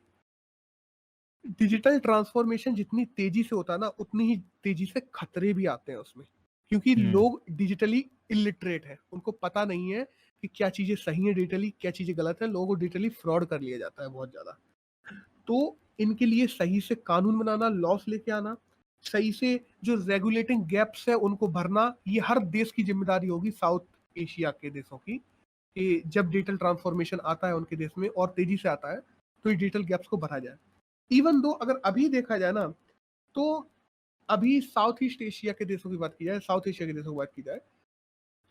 डिजिटल ट्रांसफॉर्मेशन जितनी तेजी से होता है ना, उतनी ही तेजी से खतरे भी आते हैं उसमें, क्योंकि लोग डिजिटली इलिटरेट है, उनको पता नहीं है कि क्या चीजें सही है डिजिटली, क्या चीजें गलत है। लोगों को डिजिटली फ्रॉड कर लिया जाता है बहुत ज्यादा। तो इनके लिए सही से कानून बनाना, लॉस लेके आना, सही से जो रेगुलेटिंग गैप्स है उनको भरना, ये हर देश की जिम्मेदारी होगी, साउथ एशिया के देशों की, कि जब डिजिटल ट्रांसफॉर्मेशन आता है उनके देश में और तेजी से आता है, तो ये डिजिटल गैप्स को भरा जाए। इवन दो अगर अभी देखा जाए ना, तो अभी साउथ ईस्ट एशिया के देशों की बात की जाए, साउथ एशिया के देशों की बात की जाए,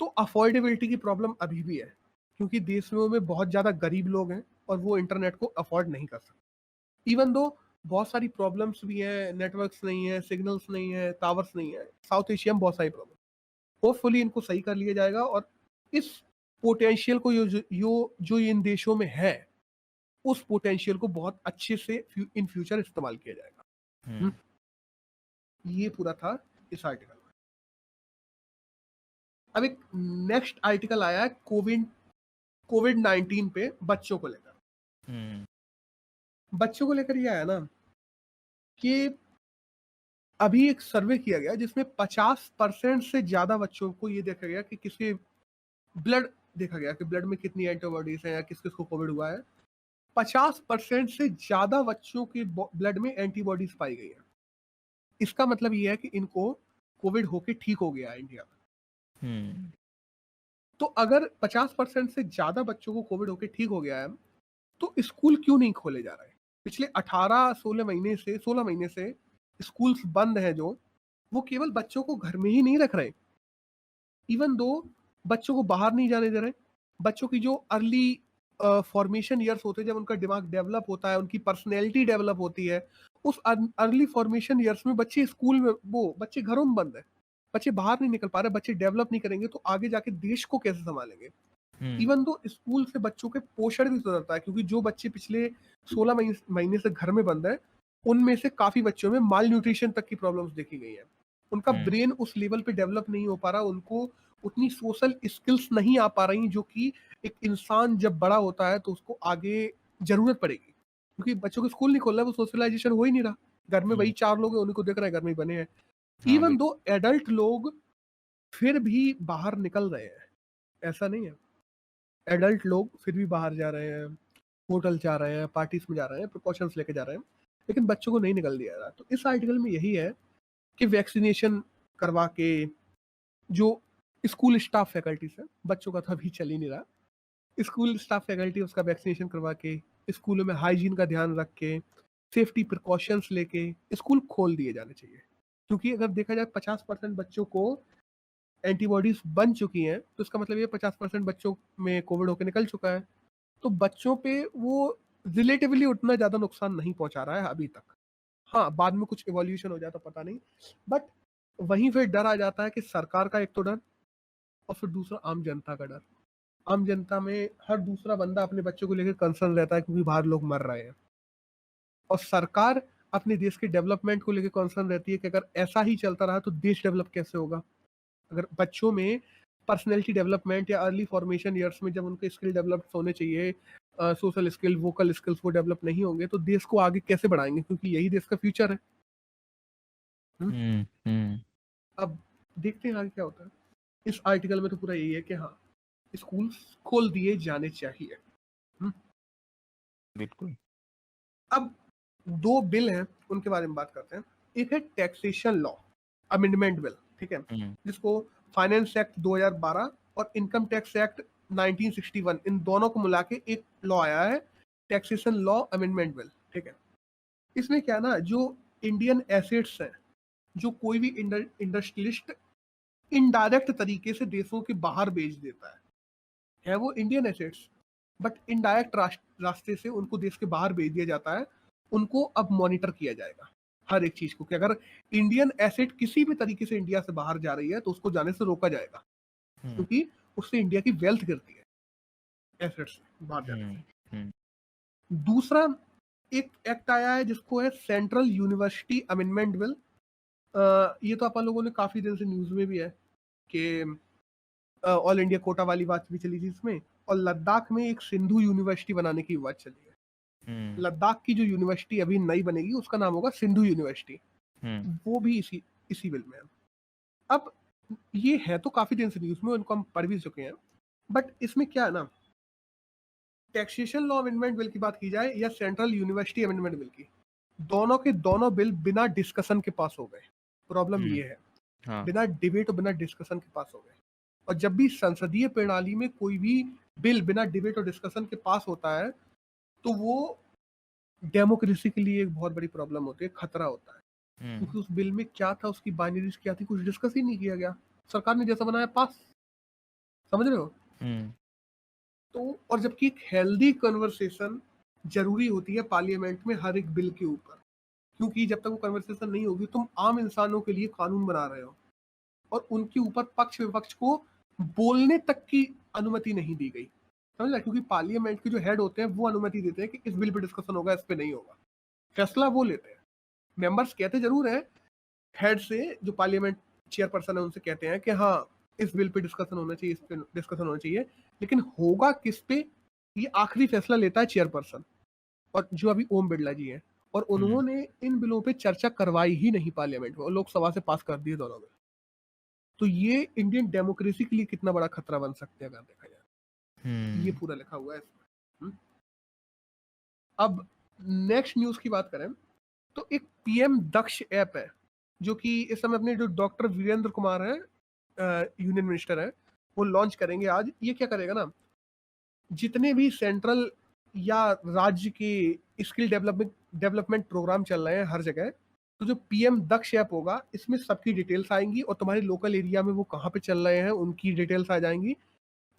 तो अफोर्डेबिलिटी की प्रॉब्लम अभी भी है, क्योंकि देशों में बहुत ज्यादा गरीब लोग हैं और वो इंटरनेट को अफोर्ड नहीं कर सकते। इवन दो बहुत सारी प्रॉब्लम्स भी हैं, नेटवर्क्स नहीं है, सिग्नल्स नहीं है, टावर्स नहीं है, साउथ एशिया में बहुत सारी प्रॉब्लम। होपफुली इनको सही कर लिया जाएगा और इस पोटेंशियल को जो इन देशों में है, उस पोटेंशियल को बहुत अच्छे से इन फ्यूचर इस्तेमाल किया जाएगा। ये पूरा था इस आर्टिकल में। अब एक नेक्स्ट आर्टिकल आया है कोविड 19 पे बच्चों को लेकर। बच्चों को लेकर ये आया ना कि अभी एक सर्वे किया गया जिसमें 50% से ज्यादा बच्चों को ये देखा गया कि किसके ब्लड देखा गया कि ब्लड में कितनी एंटीबॉडीज हैं या किस किस को कोविड हुआ है। 50% से ज्यादा बच्चों के ब्लड में एंटीबॉडीज पाई गई है। इसका मतलब ये है कि इनको कोविड होके ठीक हो गया है इंडिया में। तो अगर 50% से ज्यादा बच्चों को कोविड होके ठीक हो गया है, तो स्कूल क्यों नहीं खोले जा रहे? पिछले 16 महीने से स्कूल्स बंद है जो, वो केवल बच्चों को घर में ही नहीं रख रहे, इवन दो बच्चों को बाहर नहीं जाने दे रहे। बच्चों की जो अर्ली फॉर्मेशन ईयर्स होते हैं, जब उनका दिमाग डेवलप होता है, उनकी पर्सनैलिटी डेवलप होती है, उस अर्ली फॉर्मेशन ईयर्स में बच्चे स्कूल में, वो बच्चे घरों में बंद है, बच्चे बाहर नहीं निकल पा रहे, बच्चे डेवलप नहीं करेंगे तो आगे जाके देश को कैसे संभालेंगे? इवन दो स्कूल से बच्चों के पोषण भी सुधरता है, क्योंकि जो बच्चे पिछले 16 महीने से घर में बंद है, उनमें से काफी बच्चों में माल न्यूट्रिशन तक की प्रॉब्लम्स देखी गई है। उनका ब्रेन उस लेवल पे डेवलप नहीं हो पा रहा, उनको उतनी सोशल स्किल्स नहीं आ पा रही जो कि एक इंसान जब बड़ा होता है तो उसको आगे जरूरत पड़ेगी, क्योंकि बच्चों को स्कूल नहीं खोल रहा है, वो सोशलाइजेशन हो ही नहीं रहा। घर में वही 4 लोग हैं, उन्हीं को देख रहे हैं, घर में ही बने हैं। इवन दो एडल्ट लोग फिर भी बाहर निकल रहे हैं, ऐसा नहीं है, एडल्ट लोग फिर भी बाहर जा रहे हैं, होटल जा रहे हैं, पार्टीज में जा रहे हैं, प्रिकॉशंस लेके जा रहे हैं, लेकिन बच्चों को नहीं निकल दिया जा रहा। तो इस आर्टिकल में यही है कि वैक्सीनेशन करवा के, जो स्कूल स्टाफ फैकल्टीज है, बच्चों का तो अभी चल ही नहीं रहा, स्कूल स्टाफ फैकल्टी उसका वैक्सीनेशन करवा के, स्कूलों में हाइजीन का ध्यान रख के, सेफ्टी प्रिकॉशंस लेके स्कूल खोल दिए जाने चाहिए। क्योंकि अगर देखा जाए 50% बच्चों को एंटीबॉडीज बन चुकी हैं, तो इसका मतलब ये 50% बच्चों में कोविड होकर निकल चुका है। तो बच्चों पे वो रिलेटिवली उतना ज्यादा नुकसान नहीं पहुंचा रहा है अभी तक। हाँ, बाद में कुछ इवोल्यूशन हो जाता पता नहीं, बट वहीं फिर डर आ जाता है कि सरकार का एक तो डर, और फिर दूसरा आम जनता का डर। आम जनता में हर दूसरा बंदा अपने बच्चों को लेकर कंसर्न रहता है, क्योंकि बाहर लोग मर रहे हैं, और सरकार अपने देश के डेवलपमेंट को लेकर कंसर्न रहती है कि अगर ऐसा ही चलता रहा तो देश डेवलप कैसे होगा। अगर बच्चों में पर्सनैलिटी डेवलपमेंट या अर्ली फॉर्मेशन ईयर्स में जब उनके स्किल डेवलप होने चाहिए, सोशल स्किल, वोकल स्किल्स, वो डेवलप नहीं होंगे, तो देश को आगे कैसे बढ़ाएंगे, क्योंकि यही देश का फ्यूचर है। अब देखते हैं आगे क्या होता है। इस आर्टिकल में तो पूरा यही है कि हाँ, स्कूल खोल दिए जाने चाहिए। बिल्कुल। अब 2 बिल हैं, उनके बारे में बात करते हैं। एक है टैक्सेशन लॉ अमेंडमेंट बिल, ठीक है, जिसको फाइनेंस एक्ट 2012 और इनकम टैक्स एक्ट 1961, इन दोनों को मिला के एक लॉ आया है, टैक्सेशन लॉ अमेंडमेंट बिल, ठीक है। इसमें क्या ना, जो इंडियन एसेट्स हैं, जो कोई भी इंडस्ट्रियलिस्ट इनडायरेक्ट तरीके से देशों के बाहर बेच देता है वो इंडियन एसेट्स, बट इनडायरेक्ट रास्ते से उनको देश के बाहर भेज दिया जाता है, उनको अब मॉनिटर किया जाएगा हर एक चीज को, कि अगर इंडियन एसेट किसी भी तरीके से इंडिया से बाहर जा रही है तो उसको जाने से रोका जाएगा, हम्म, क्योंकि उससे इंडिया की वेल्थ गिरती है एसेट से बाहर जाने हम्म, से। हम्म, दूसरा एक एक्ट आया है जिसको है सेंट्रल यूनिवर्सिटी अमेंडमेंट बिल। ये तो अपन लोगों ने काफी दिन से न्यूज में भी है कि ऑल इंडिया कोटा वाली बात भी चली थी इसमें, और लद्दाख में एक सिंधु यूनिवर्सिटी बनाने की बात चली है। लद्दाख की जो यूनिवर्सिटी अभी नई बनेगी उसका नाम होगा सिंधु यूनिवर्सिटी, वो भी इसी बिल में है। अब ये है तो काफी दिन से न्यूज में, उनको हम पढ़ भी चुके हैं, बट इसमें क्या है ना, टैक्सेशन लॉ अमेंडमेंट बिल की बात की जाए या सेंट्रल यूनिवर्सिटी अमेंडमेंट बिल की, दोनों के दोनों बिल बिना डिस्कशन के पास हो गए। प्रॉब्लम ये है, हाँ, बिना डिबेट और बिना डिस्कशन के पास हो गए। और जब भी संसदीय प्रणाली में कोई भी बिल बिना डिबेट और डिस्कशन के पास होता है तो वो डेमोक्रेसी के लिए एक बहुत बड़ी प्रॉब्लम होती है, खतरा होता है। क्योंकि उस बिल में क्या था, उसकी बाइनरीज क्या थी, कुछ डिस्कस ही नहीं किया गया, सरकार ने जैसा बनाया पास। समझ रहे हो? तो और जबकि एक हेल्दी कन्वर्सेशन जरूरी होती है पार्लियामेंट में हर एक बिल के ऊपर, क्योंकि जब तक वो कन्वर्सेशन नहीं होगी तुम आम इंसानों के लिए कानून बना रहे हो और उनके ऊपर पक्ष विपक्ष को बोलने तक की अनुमति नहीं दी गई। समझ रहे? क्योंकि पार्लियामेंट के जो हेड होते हैं वो अनुमति देते हैं कि इस बिल पे डिस्कशन होगा, इस पे नहीं होगा, फैसला वो लेते हैं। मेंबर्स कहते जरूर हैं, हेड से जो पार्लियामेंट चेयरपर्सन है उनसे कहते हैं कि हाँ इस बिल पे डिस्कशन होना चाहिए, इस पे डिस्कशन होना चाहिए, लेकिन होगा किस पे ये आखिरी फैसला लेता है चेयरपर्सन, और जो अभी ओम बिरला जी हैं, और उन्होंने इन बिलों पे चर्चा करवाई ही नहीं पार्लियामेंट में और लोकसभा से पास कर दिए दोनों बिल। तो ये इंडियन डेमोक्रेसी के लिए कितना बड़ा खतरा बन सकते हैं अगर देखा जाए। ये पूरा लिखा हुआ है इसमें। अब नेक्स्ट न्यूज की बात करें तो एक पीएम दक्ष ऐप है जो कि इस समय अपने जो डॉक्टर वीरेंद्र कुमार है, यूनियन मिनिस्टर है, वो लॉन्च करेंगे आज। ये क्या करेगा ना, जितने भी सेंट्रल या राज्य के स्किल डेवलपमेंट प्रोग्राम चल रहे हैं हर जगह, तो जो पीएम दक्ष ऐप होगा इसमें सबकी डिटेल्स आएंगी और तुम्हारे लोकल एरिया में वो कहाँ पे चल रहे हैं उनकी डिटेल्स आ जाएंगी,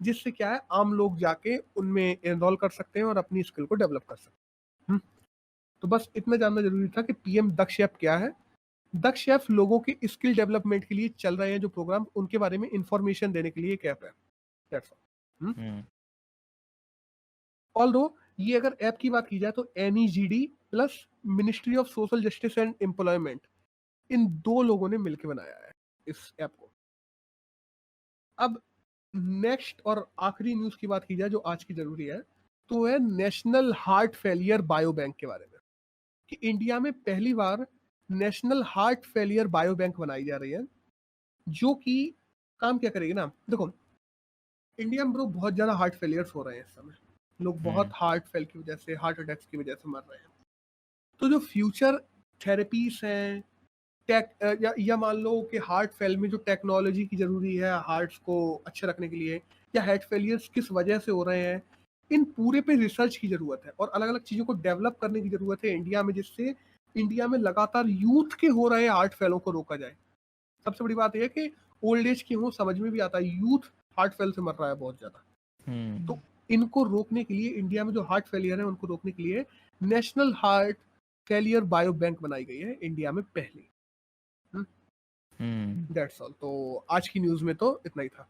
जिससे क्या है आम लोग जाके उनमें एनरोल कर सकते हैं और अपनी स्किल को डेवलप कर सकते हैं। तो बस इतना जानना जरूरी था कि पीएम दक्ष ऐप क्या है। दक्ष ऐप लोगों के स्किल डेवलपमेंट के लिए चल रहे हैं जो प्रोग्राम, उनके बारे में इंफॉर्मेशन देने के लिए एक ऐप है। That's all. ऑल्दो ये अगर ऐप की बात की जाए तो NEGD plus ministry of social justice and employment, इन दो लोगों ने मिलकर बनाया है इस ऐप को। अब नेक्स्ट और आखिरी न्यूज की बात की जाए जो आज की जरूरी है, तो है national heart failure bio bank के बारे में, कि इंडिया में पहली बार national heart failure bio bank बनाई जा रही है, जो कि काम क्या करेगी ना, देखो इंडिया में ब्रो बहुत ज्यादा हार्ट फेलियर्स हो रहे हैं इस समय, लोग बहुत हार्ट फेल की वजह से, हार्ट अटैक्स की वजह से मर रहे हैं। तो जो फ्यूचर थेरेपीज हैं, या मान लो कि हार्ट फेल में जो टेक्नोलॉजी की जरूरी है हार्ट्स को अच्छे रखने के लिए, या हार्ट फेलियर्स किस वजह से हो रहे हैं, इन पूरे पे रिसर्च की जरूरत है और अलग अलग चीजों को डेवलप करने की जरूरत है इंडिया में, जिससे इंडिया में लगातार यूथ के हो रहे हार्ट फेलों को रोका जाए। सबसे बड़ी बात यह है कि ओल्ड एज की हो समझ में भी आता है, यूथ हार्ट फेल से मर रहा है बहुत ज्यादा। तो इनको रोकने के लिए इंडिया में जो हार्ट फेलियर है उनको रोकने के लिए national heart failure bio bank बनाई गई है इंडिया में पहली। That's all. तो आज की न्यूज में तो इतना ही था।